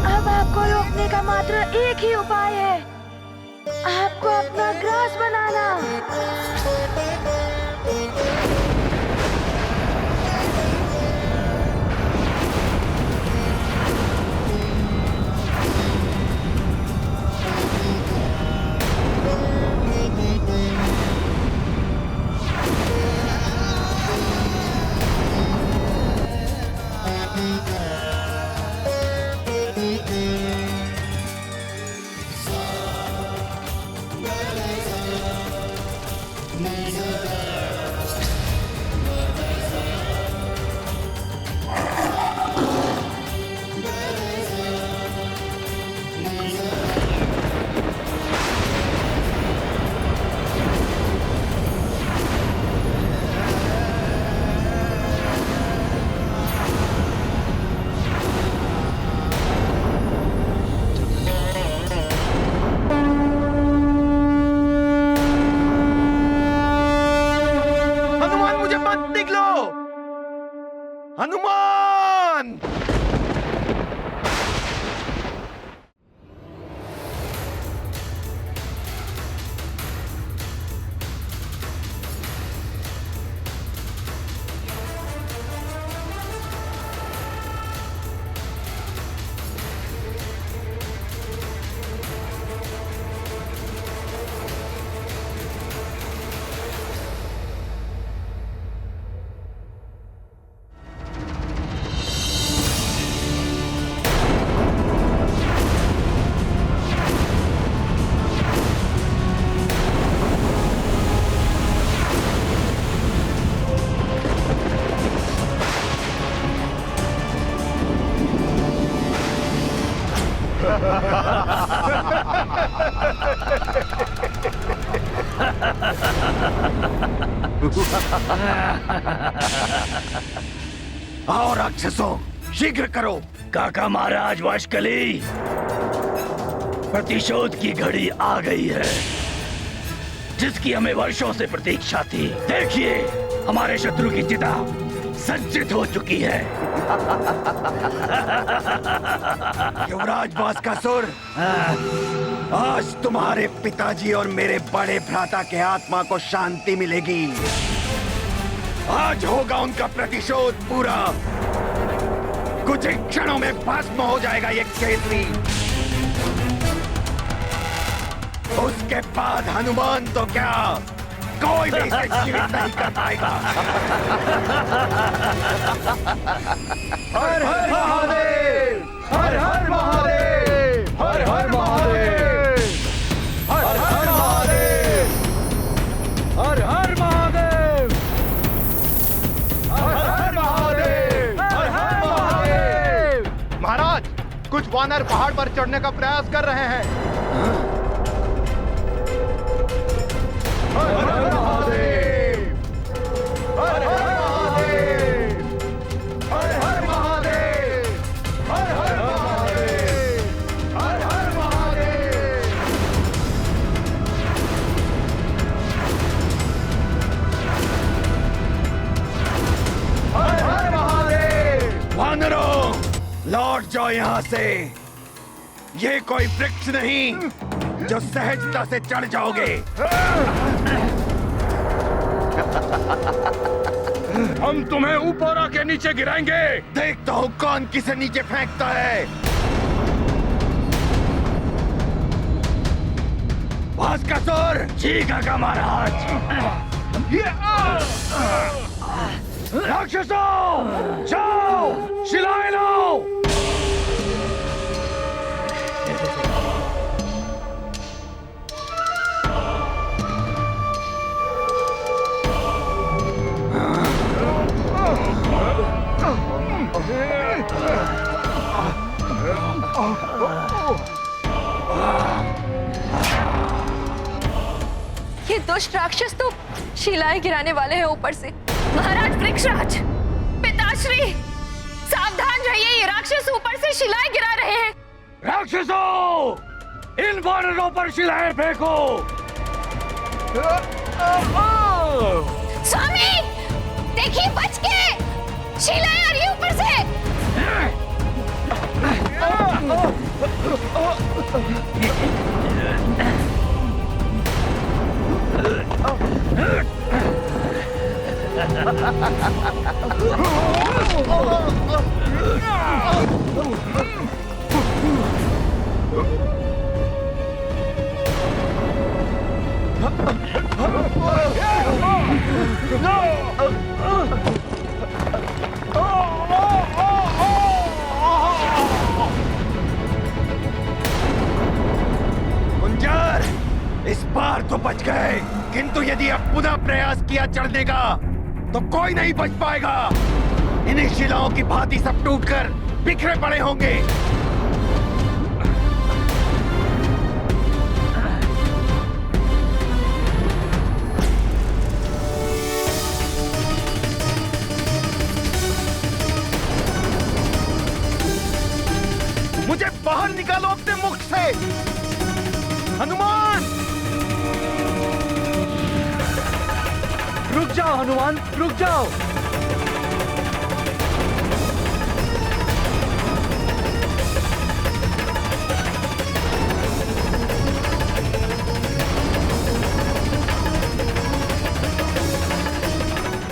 Speaker 1: अब आपको रोकने का मात्र एक ही उपाय है, आपको अपना ग्रास बनाना।
Speaker 2: आओ राक्षसों, शीघ्र करो।
Speaker 13: काका महाराज वाशकली, प्रतिशोध की घड़ी आ गई है, जिसकी हमें वर्षों से प्रतीक्षा थी। देखिए, हमारे शत्रु की चिता सज्जित हो चुकी है।
Speaker 2: युवराज बास्कासुर, आज तुम्हारे पिताजी और मेरे बड़े भ्राता के आत्मा को शांति मिलेगी। आज होगा उनका प्रतिशोध पूरा। कुछ ही क्षणों में भस्म हो जाएगा ये केसरी। उसके बाद हनुमान तो क्या, कोई भी इसे जीवित नहीं कर पाएगा।
Speaker 6: हर हर महादेव, हर हर महादेव, हर हर महादेव, हर हर महादेव, हर हर महादेव, हर हर महादेव, हर हर महादेव। महाराज, कुछ वानर पहाड़ पर चढ़ने का प्रयास कर रहे हैं। हर हर महादेव, हर हर महादेव, हर हर महादेव, हर हर महादेव, हर हर महादेव। हर हर महादेव।
Speaker 2: वानरों, लौट जाओ यहाँ से। ये कोई वृक्ष नहीं जो सहजता से चढ़ जाओगे।
Speaker 6: हम तुम्हें ऊपर आके नीचे गिराएंगे।
Speaker 2: देखता हूँ कौन किसे नीचे फेंकता है। बास्कासुर,
Speaker 13: जी काका महाराज।
Speaker 6: राक्षसों, जाओ, शिलाएं लो।
Speaker 1: ये दुष्ट राक्षस तो शिलाएं गिराने वाले हैं ऊपर से।
Speaker 7: महाराज वृक्षराज, पिताश्री, सावधान रहिए, ये राक्षस ऊपर से शिलाएं गिरा रहे हैं।
Speaker 6: राक्षसों, इन वानरों पर शिलाएं फेंको।
Speaker 7: स्वामी, देखिए बच के, शिलाएं आ रही है ऊपर से।
Speaker 2: गुंजर, इस बार तो बच गए, किंतु यदि अब पुनः प्रयास किया चढ़ने का तो कोई नहीं बच पाएगा। इन्हीं शिलाओं की भांति सब टूटकर बिखरे पड़े होंगे। मुझे बाहर निकालो अपने मुख से। हनुमान,
Speaker 3: रुक जाओ हनुमान, रुक जाओ।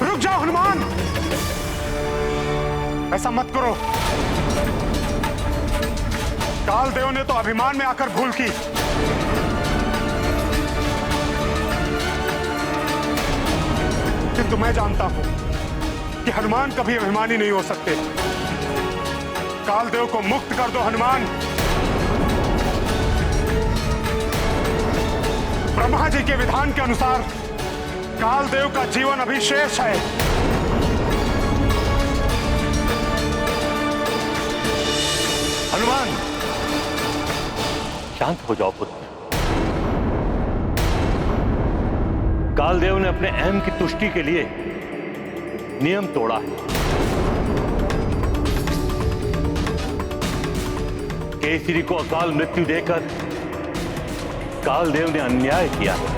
Speaker 4: रुक जाओ हनुमान, ऐसा मत करो। कालदेव ने तो अभिमान में आकर भूल की। किंतु मैं जानता हूं कि हनुमान कभी अभिमानी नहीं हो सकते। कालदेव को मुक्त कर दो हनुमान। ब्रह्मा जी के विधान के अनुसार कालदेव का जीवन अभी शेष है।
Speaker 2: हनुमान,
Speaker 8: शांत हो जाओ पुत्र। कालदेव ने अपने अहम की तुष्टि के लिए नियम तोड़ा है। केसरी को अकाल मृत्यु देकर कालदेव ने अन्याय किया है,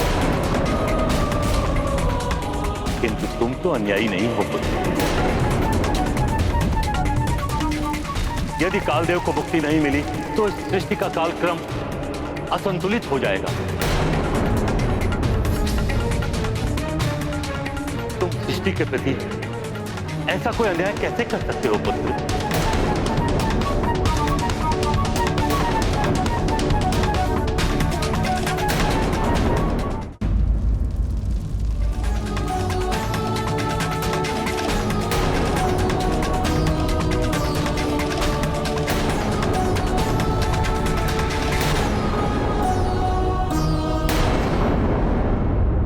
Speaker 8: किंतु तुम तो अन्यायी नहीं हो पुत्र। यदि कालदेव को मुक्ति नहीं मिली तो इस सृष्टि का कालक्रम असंतुलित हो जाएगा। तुम सृष्टि के प्रति ऐसा कोई अन्याय कैसे कर सकते हो पुत्र?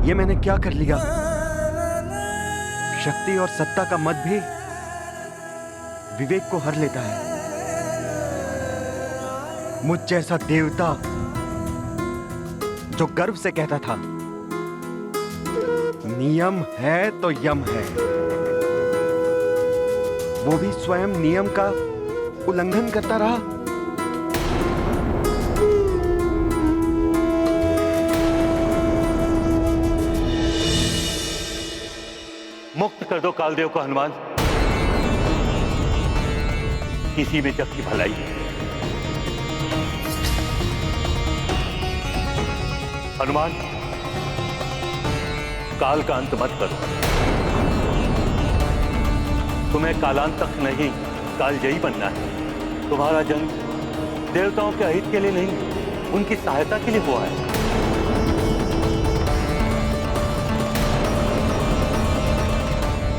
Speaker 2: ये मैंने क्या कर लिया? शक्ति और सत्ता का मत भी विवेक को हर लेता है। मुझ जैसा देवता जो गर्व से कहता था नियम है तो यम है, वो भी स्वयं नियम का उल्लंघन करता रहा।
Speaker 8: मुक्त कर दो कालदेव को हनुमान। किसी में जग की भलाई है। हनुमान, काल का अंत मत करो। तुम्हें कालांतक नहीं, कालजयी बनना है। तुम्हारा जन्म देवताओं के अहित के लिए नहीं, उनकी सहायता के लिए हुआ है।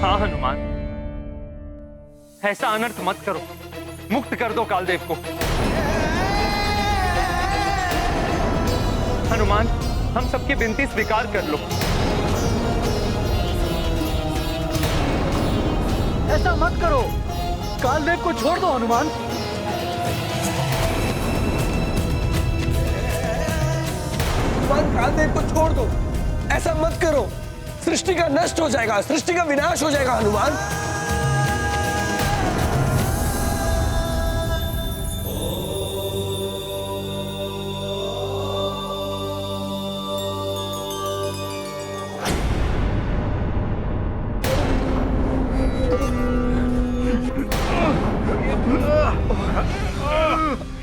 Speaker 9: हाँ हनुमान, ऐसा अनर्थ मत करो, मुक्त कर दो कालदेव को। हनुमान, हम सबकी विनती स्वीकार कर लो।
Speaker 3: ऐसा मत करो, कालदेव को छोड़ दो हनुमान।
Speaker 9: कालदेव को छोड़ दो, ऐसा मत करो। सृष्टि का नष्ट हो जाएगा, सृष्टि का विनाश हो जाएगा हनुमान।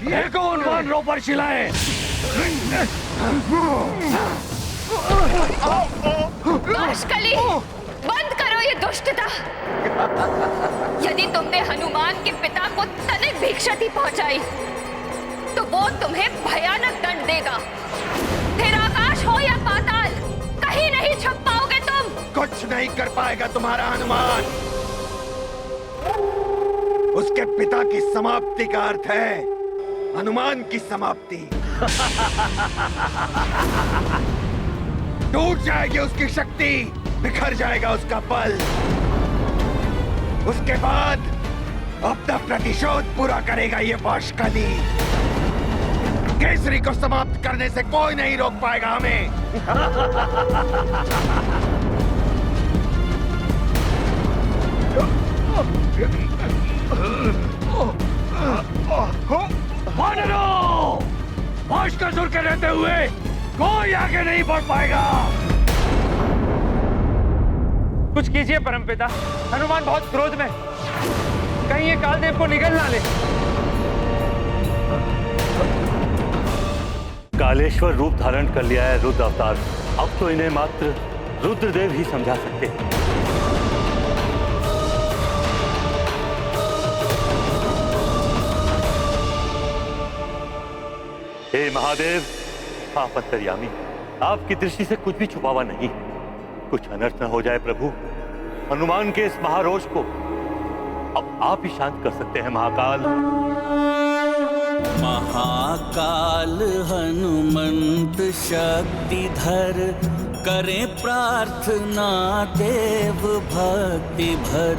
Speaker 13: ये कौन वानरों पर शिलाएं?
Speaker 7: अश्कली, बंद करो ये दुष्टता। यदि तुमने हनुमान के पिता को तनिक भी क्षति पहुंचाई तो वो तुम्हें भयानक दंड देगा। फिर आकाश हो या पाताल, कहीं नहीं छुप पाओगे तुम।
Speaker 2: कुछ नहीं कर पाएगा तुम्हारा हनुमान। उसके पिता की समाप्ति का अर्थ है हनुमान की समाप्ति। टूट जाएगी उसकी शक्ति, बिखर जाएगा उसका बल। उसके बाद अपना प्रतिशोध पूरा करेगा ये बाष्कली। केसरी को समाप्त करने से कोई नहीं रोक पाएगा हमें।
Speaker 13: वानरों! बाष्कसुर के रहते हुए कोई आगे नहीं बढ़ पाएगा।
Speaker 9: कुछ कीजिए परमपिता, हनुमान बहुत क्रोध में, कहीं ये कालदेव को निगल ना ले।
Speaker 8: कालेश्वर रूप धारण कर लिया है रुद्र अवतार। अब तो इन्हें मात्र रुद्रदेव ही समझा सकते हैं। हे महादेव, आप अंतर्यामी, आपकी दृष्टि से कुछ भी छुपावा नहीं। कुछ अनर्थ न हो जाए प्रभु। हनुमान के इस महारोष को अब आप ही शांत कर सकते हैं महाकाल।
Speaker 14: महाकाल हनुमंत शक्तिधर, करें प्रार्थना देव भक्ति भर।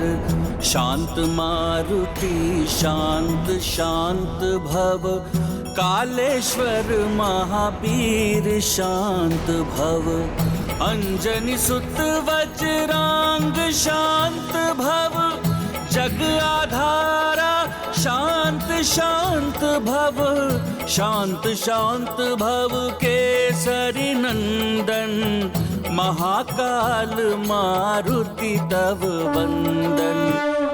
Speaker 14: शांत मारुति शांत शांत भव, कालेश्वर महावीर शांत भव, अंजनी सुत वज्रांग शांत भव, जग आधारा शांत शांत भव, शांत शांत भव केसरी नंदन, महाकाल मारुति तव वंदन।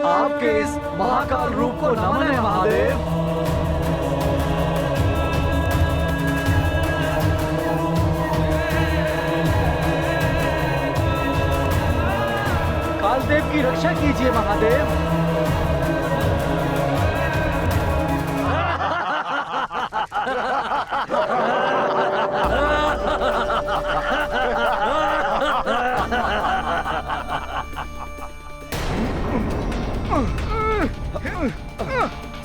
Speaker 3: आपके इस महाकाल रूप को नमन है महादेव। कालदेव की रक्षा कीजिए महादेव।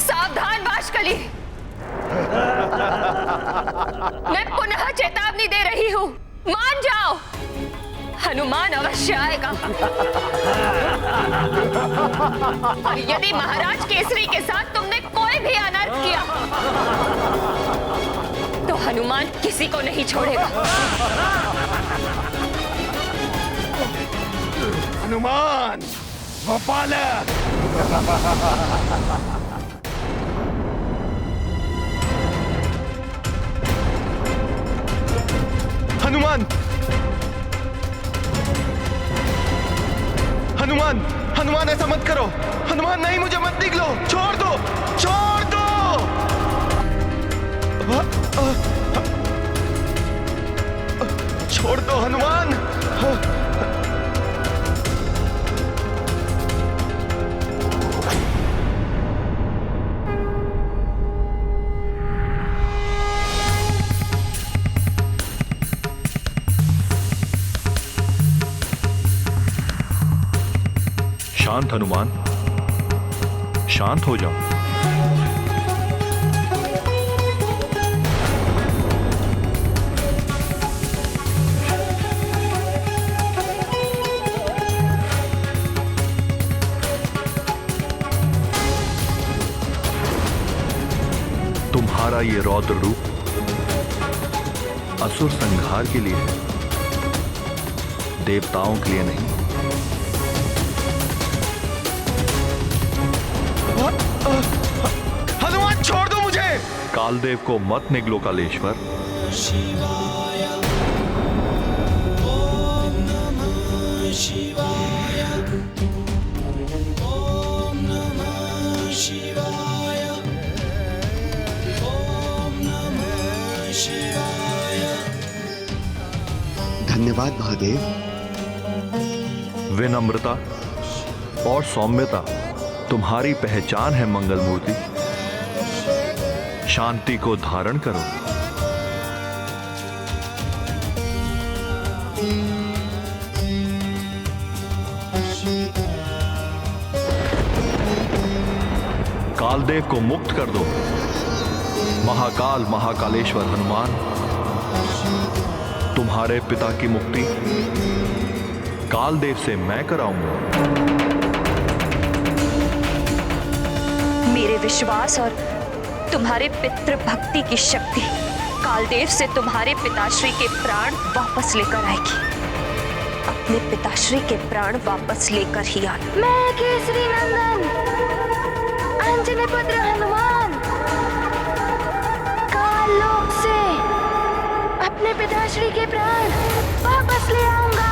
Speaker 7: सावधान बाशकली, मैं पुनः चेतावनी दे रही हूँ, मान जाओ, हनुमान अवश्य आएगा। और यदि महाराज केसरी के साथ तुमने कोई भी अनर्थ किया तो हनुमान किसी को नहीं छोड़ेगा।
Speaker 5: हनुमान वो पालक।
Speaker 2: हनुमान, हनुमान, हनुमान ऐसा मत करो। हनुमान नहीं, मुझे मत निकलो, छोड़ दो, छोड़ दो। छोड़ दो हनुमान।
Speaker 15: शांत हनुमान, शांत हो जाओ। तुम्हारा ये रौद्र रूप असुर संहार के लिए है, देवताओं के लिए नहीं।
Speaker 2: हनुमान छोड़ दो मुझे।
Speaker 15: कालदेव को मत निगलो कालेश्वर।
Speaker 14: शिवाय ओम नमः शिवाय ओम नमः शिवाय ओम नमः शिवाय।
Speaker 16: धन्यवाद महादेव।
Speaker 15: विनम्रता और सौम्यता तुम्हारी पहचान है मंगल मूर्ति। शांति को धारण करो। कालदेव को मुक्त कर दो। महाकाल महाकालेश्वर हनुमान, तुम्हारे पिता की मुक्ति कालदेव से मैं कराऊंगा।
Speaker 17: मेरे विश्वास और तुम्हारे पितृ भक्ति की शक्ति कालदेव से तुम्हारे पिताश्री के प्राण वापस लेकर आएगी। अपने पिताश्री के प्राण वापस लेकर ही आना।
Speaker 1: मैं केसरी नंदन अंजनी पुत्र हनुमान काल लोक से अपने पिताश्री के प्राण वापस ले आऊंगा।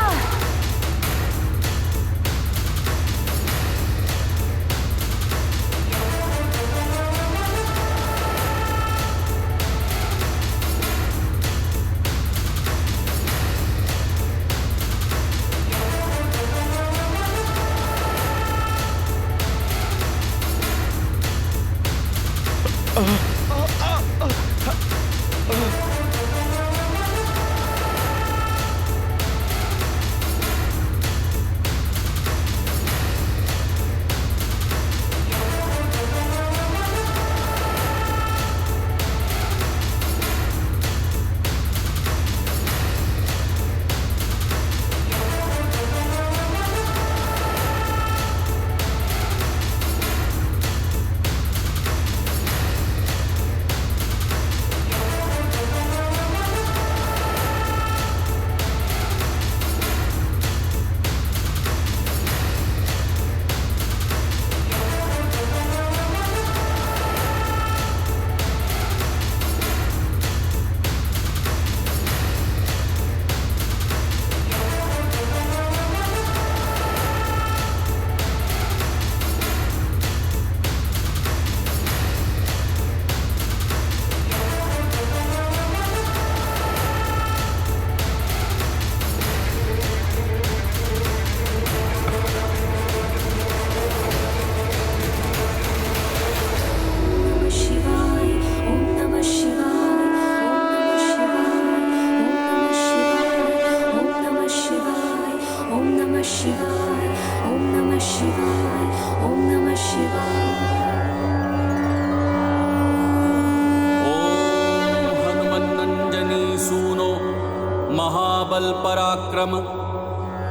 Speaker 16: महाबल पराक्रम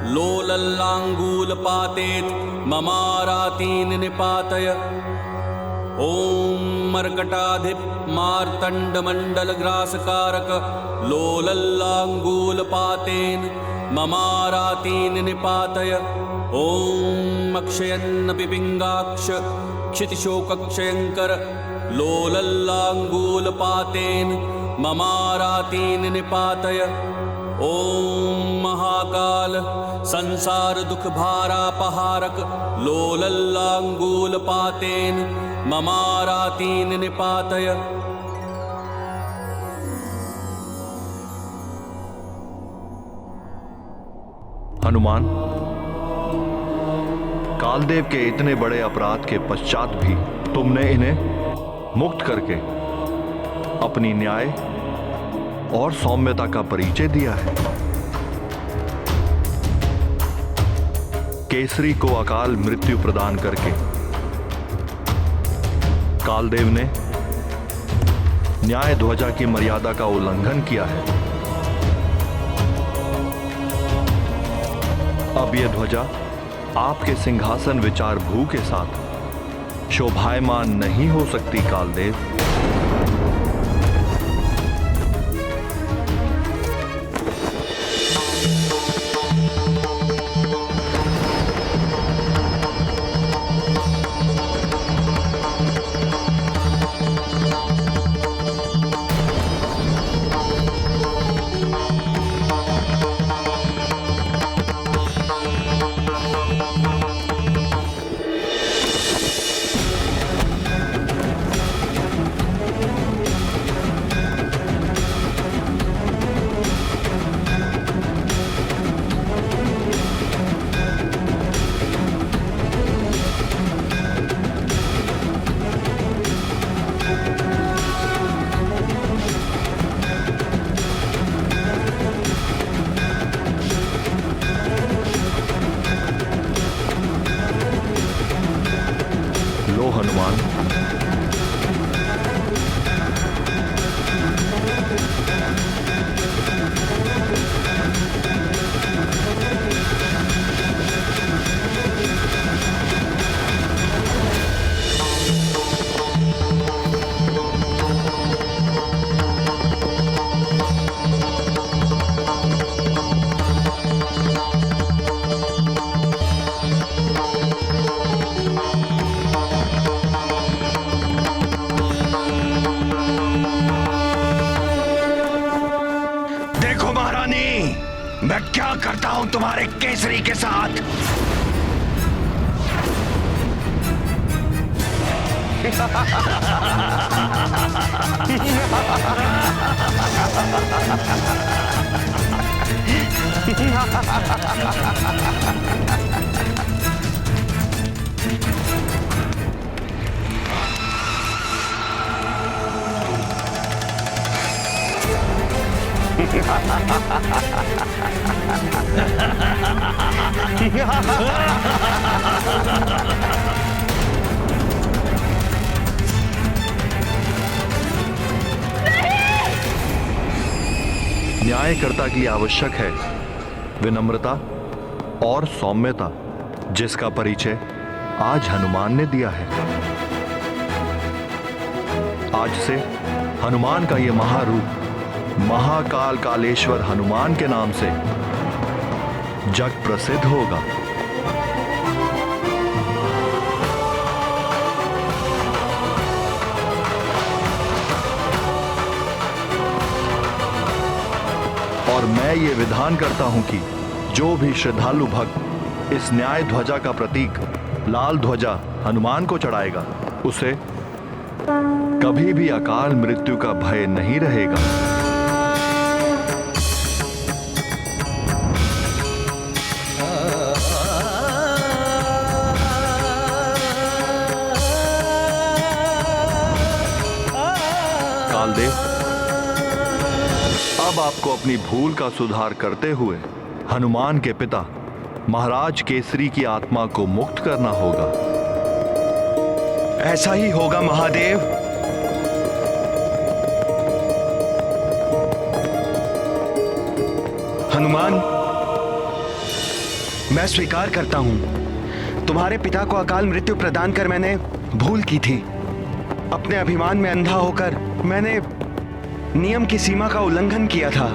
Speaker 16: लोलल्लांगूल पातेत ममारातीन निपातय। ओम मर्कटाधिप मार्तंड मंडल ग्रासकारक लोलल्लांगूल पातेन ममारातीन निपातय। ओम अक्षयन्न पिपिंगाक्ष क्षितिशोकक्षयंकर लोलल्लांगूल पातेन ममारातीन निपातय। ओम महाकाल संसार दुख भारापहारक लोलल्लांगूल पातेन ममारातीन निपातय।
Speaker 15: हनुमान, कालदेव के इतने बड़े अपराध के पश्चात भी तुमने इन्हें मुक्त करके अपनी न्याय और सौम्यता का परिचय दिया है। केसरी को अकाल मृत्यु प्रदान करके कालदेव ने न्याय ध्वजा की मर्यादा का उल्लंघन किया है। अब यह ध्वजा आपके सिंहासन विचार भू के साथ शोभायमान नहीं हो सकती कालदेव। हनुमान,
Speaker 2: मैं क्या करता हूं तुम्हारे केसरी के साथ।
Speaker 15: न्यायकर्ता की आवश्यक है विनम्रता और सौम्यता, जिसका परिचय आज हनुमान ने दिया है। आज से हनुमान का यह महारूप महाकाल कालेश्वर हनुमान के नाम से जग प्रसिद्ध होगा। और मैं ये विधान करता हूं कि जो भी श्रद्धालु भक्त इस न्याय ध्वजा का प्रतीक लाल ध्वजा हनुमान को चढ़ाएगा, उसे कभी भी अकाल मृत्यु का भय नहीं रहेगा। कालदेव, अब आपको अपनी भूल का सुधार करते हुए हनुमान के पिता महाराज केसरी की आत्मा को मुक्त करना होगा।
Speaker 2: ऐसा ही होगा महादेव। हनुमान, मैं स्वीकार करता हूं, तुम्हारे पिता को अकाल मृत्यु प्रदान कर मैंने भूल की थी। अपने अभिमान में अंधा होकर मैंने नियम की सीमा का उल्लंघन किया था।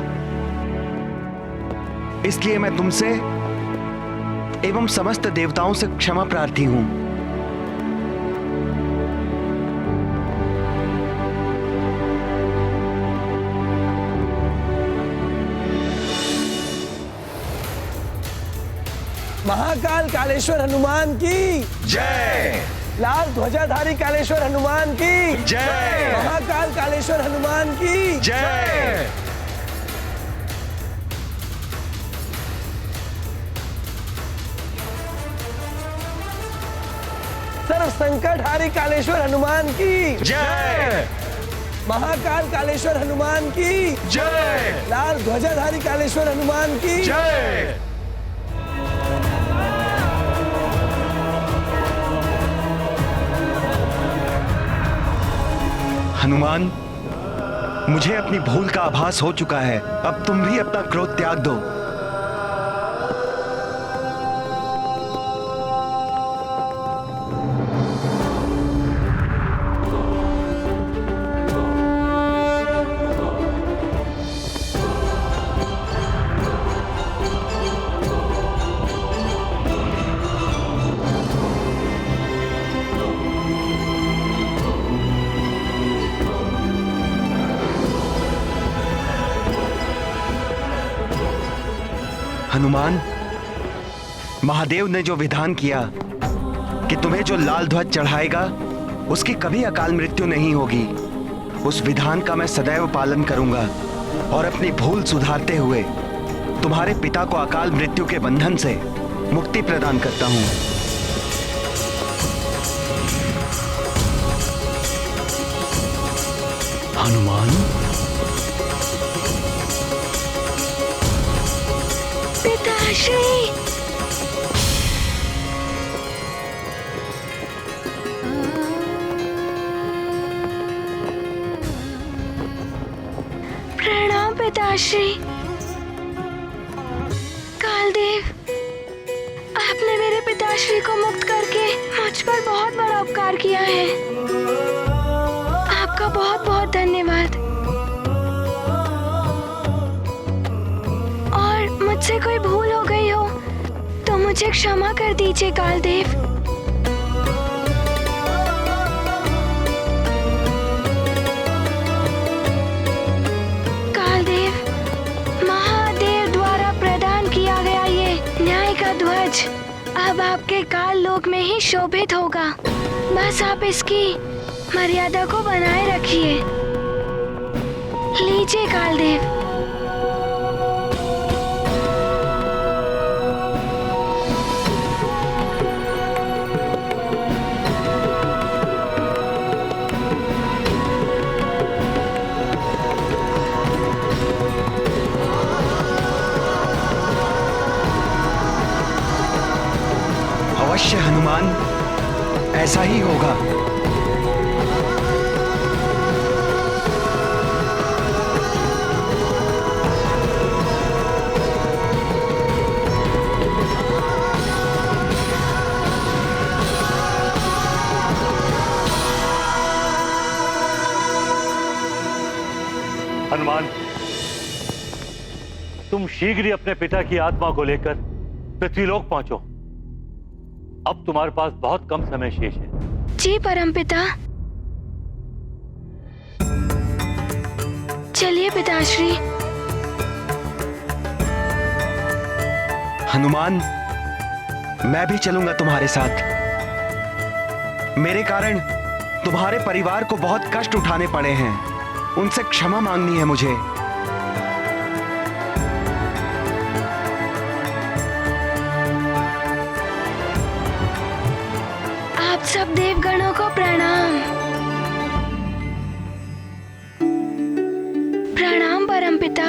Speaker 2: इसलिए मैं तुमसे एवं समस्त देवताओं से क्षमा प्रार्थी हूं।
Speaker 9: महाकाल कालेश्वर हनुमान की
Speaker 2: जय।
Speaker 9: लाल ध्वजाधारी कालेश्वर हनुमान की
Speaker 2: जय।
Speaker 9: महाकाल कालेश्वर हनुमान की
Speaker 2: जय।
Speaker 9: सर्व संकटहारी कालेश्वर हनुमान की
Speaker 2: जय।
Speaker 9: महाकाल कालेश्वर हनुमान की
Speaker 2: जय।
Speaker 9: लाल ध्वजाधारी कालेश्वर हनुमान की
Speaker 2: जय। हनुमान, मुझे अपनी भूल का आभास हो चुका है। अब तुम भी अपना क्रोध त्याग दो। हनुमान, महादेव ने जो विधान किया कि तुम्हें जो लाल ध्वज चढ़ाएगा उसकी कभी अकाल मृत्यु नहीं होगी, उस विधान का मैं सदैव पालन करूंगा और अपनी भूल सुधारते हुए तुम्हारे पिता को अकाल मृत्यु के बंधन से मुक्ति प्रदान करता हूं। हनुमान,
Speaker 1: पिताश्री, प्रणाम पिताश्री। कालदेव, आपने मेरे पिताश्री को मुक्त करके मुझ पर बहुत बड़ा उपकार किया है। आपका बहुत बहुत धन्यवाद। और मुझसे कोई भूल हो गई हो तो मुझे क्षमा कर दीजिए कालदेव। अब आपके काल लोक में ही शोभित होगा। बस आप इसकी मर्यादा को बनाए रखिए। लीजिए कालदेव।
Speaker 2: अवश्य हनुमान, ऐसा ही होगा।
Speaker 8: हनुमान, तुम शीघ्र ही अपने पिता की आत्मा को लेकर पृथ्वीलोक पहुंचो। अब तुम्हारे पास बहुत कम समय शेष है।
Speaker 1: जी परमपिता। चलिए पिताश्री।
Speaker 2: हनुमान, मैं भी चलूंगा तुम्हारे साथ। मेरे कारण तुम्हारे परिवार को बहुत कष्ट उठाने पड़े हैं, उनसे क्षमा मांगनी है मुझे।
Speaker 1: सब देवगणों को प्रणाम। प्रणाम परमपिता।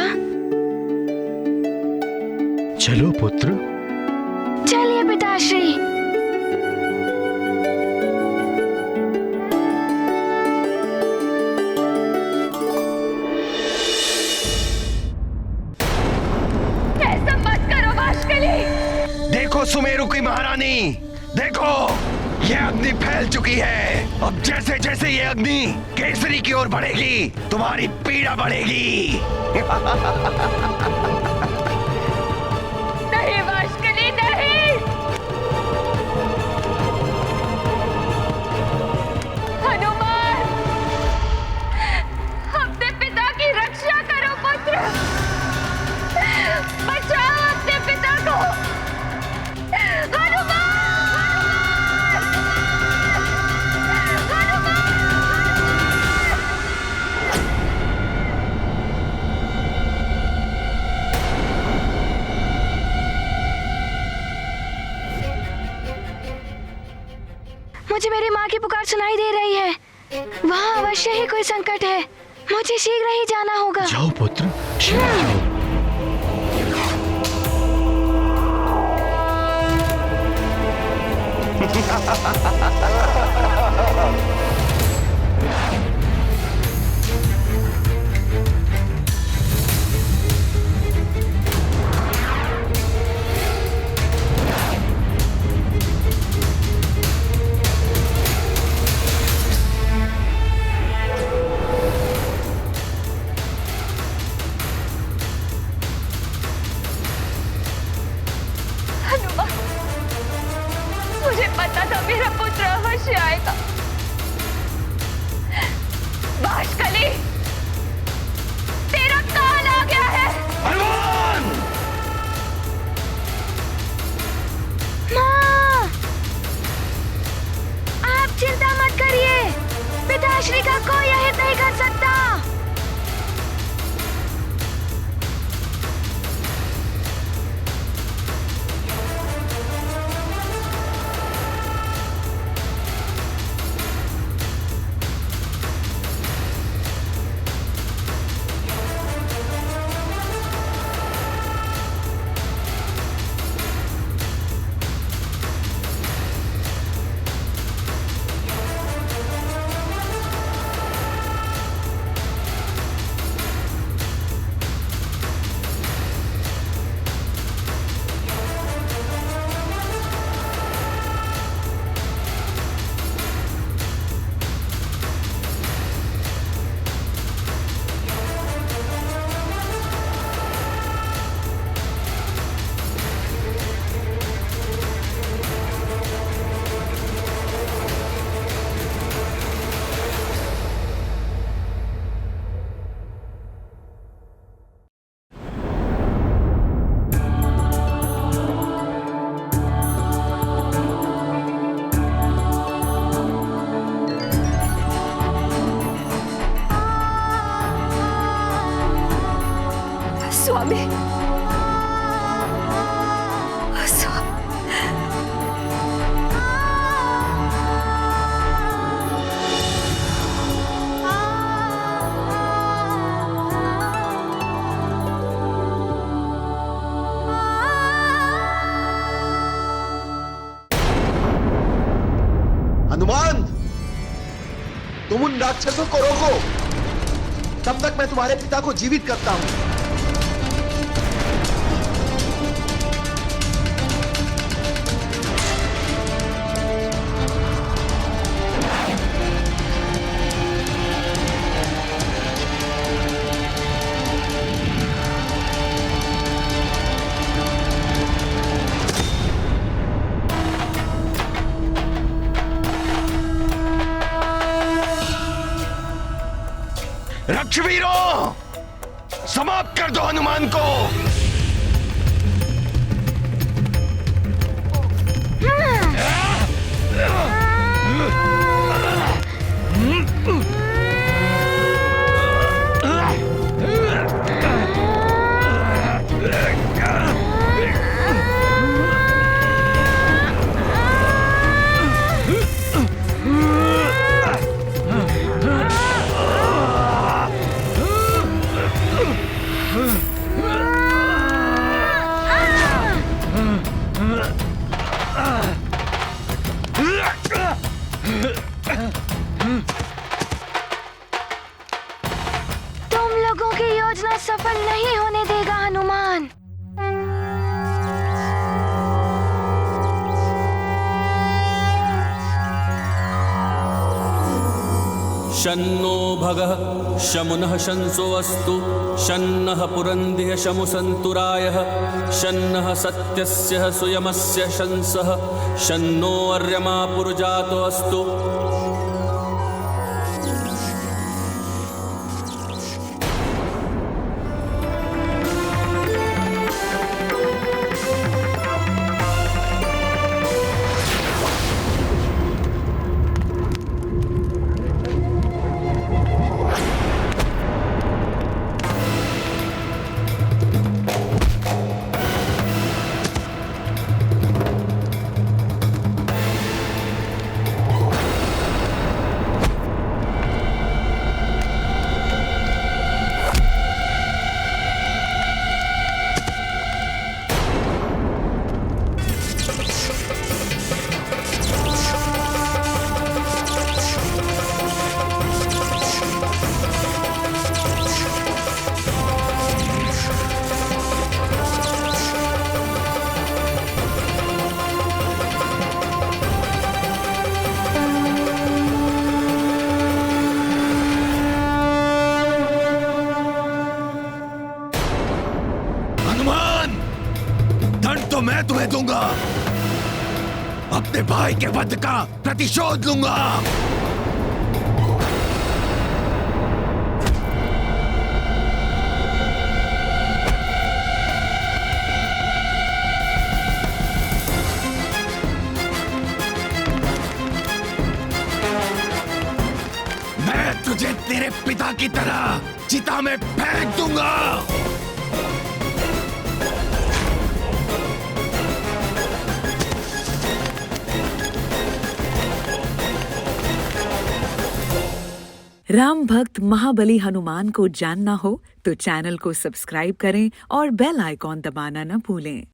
Speaker 15: चलो पुत्र।
Speaker 1: चलिए पिताश्री।
Speaker 2: रानी, देखो ये अग्नि फैल चुकी है। अब जैसे जैसे ये अग्नि केसरी की ओर बढ़ेगी, तुम्हारी पीड़ा बढ़ेगी।
Speaker 7: नहीं वाशकली, नहीं। हनुमान, अपने पिता की रक्षा करो पुत्र, बचाओ अपने पिता को। हनुमान!
Speaker 1: मुझे मेरी माँ की पुकार सुनाई दे रही है। वहाँ अवश्य ही कोई संकट है। मुझे शीघ्र ही जाना होगा।
Speaker 15: जाओ पुत्र, शीघ्र जाओ।
Speaker 7: हनुमान, मुझे पता था मेरा पुत्र अवश्य आएगा। वाशकली, तेरा काल आ गया है।
Speaker 2: हनुमान!
Speaker 1: माँ, आप चिंता मत करिए। पिताश्री का कोई अहित नहीं कर सकता।
Speaker 7: स्वामी,
Speaker 5: हनुमान, तुम उन राक्षसों को रोको, तब तक मैं तुम्हारे पिता को जीवित करता हूं।
Speaker 2: रक्षवीरों, समाप्त कर दो हनुमान को।
Speaker 1: तुम लोगों की योजना सफल नहीं होने देगा हनुमान।
Speaker 16: शन्नो भगः शमुनः शंसो अस्तु शन्नः पुरंदिः शमु सन्तुरायः शन्नः सत्यस्य सुयमस्य शंसः शन्नो अर्यमा पुरुजातो अस्तु।
Speaker 13: तो मैं तुम्हें दूंगा, अपने भाई के वध का प्रतिशोध लूंगा। मैं तुझे तेरे पिता की तरह चिता में फेंक दूंगा।
Speaker 18: राम भक्त महाबली हनुमान को जानना हो तो चैनल को सब्सक्राइब करें और बेल आइकॉन दबाना न भूलें।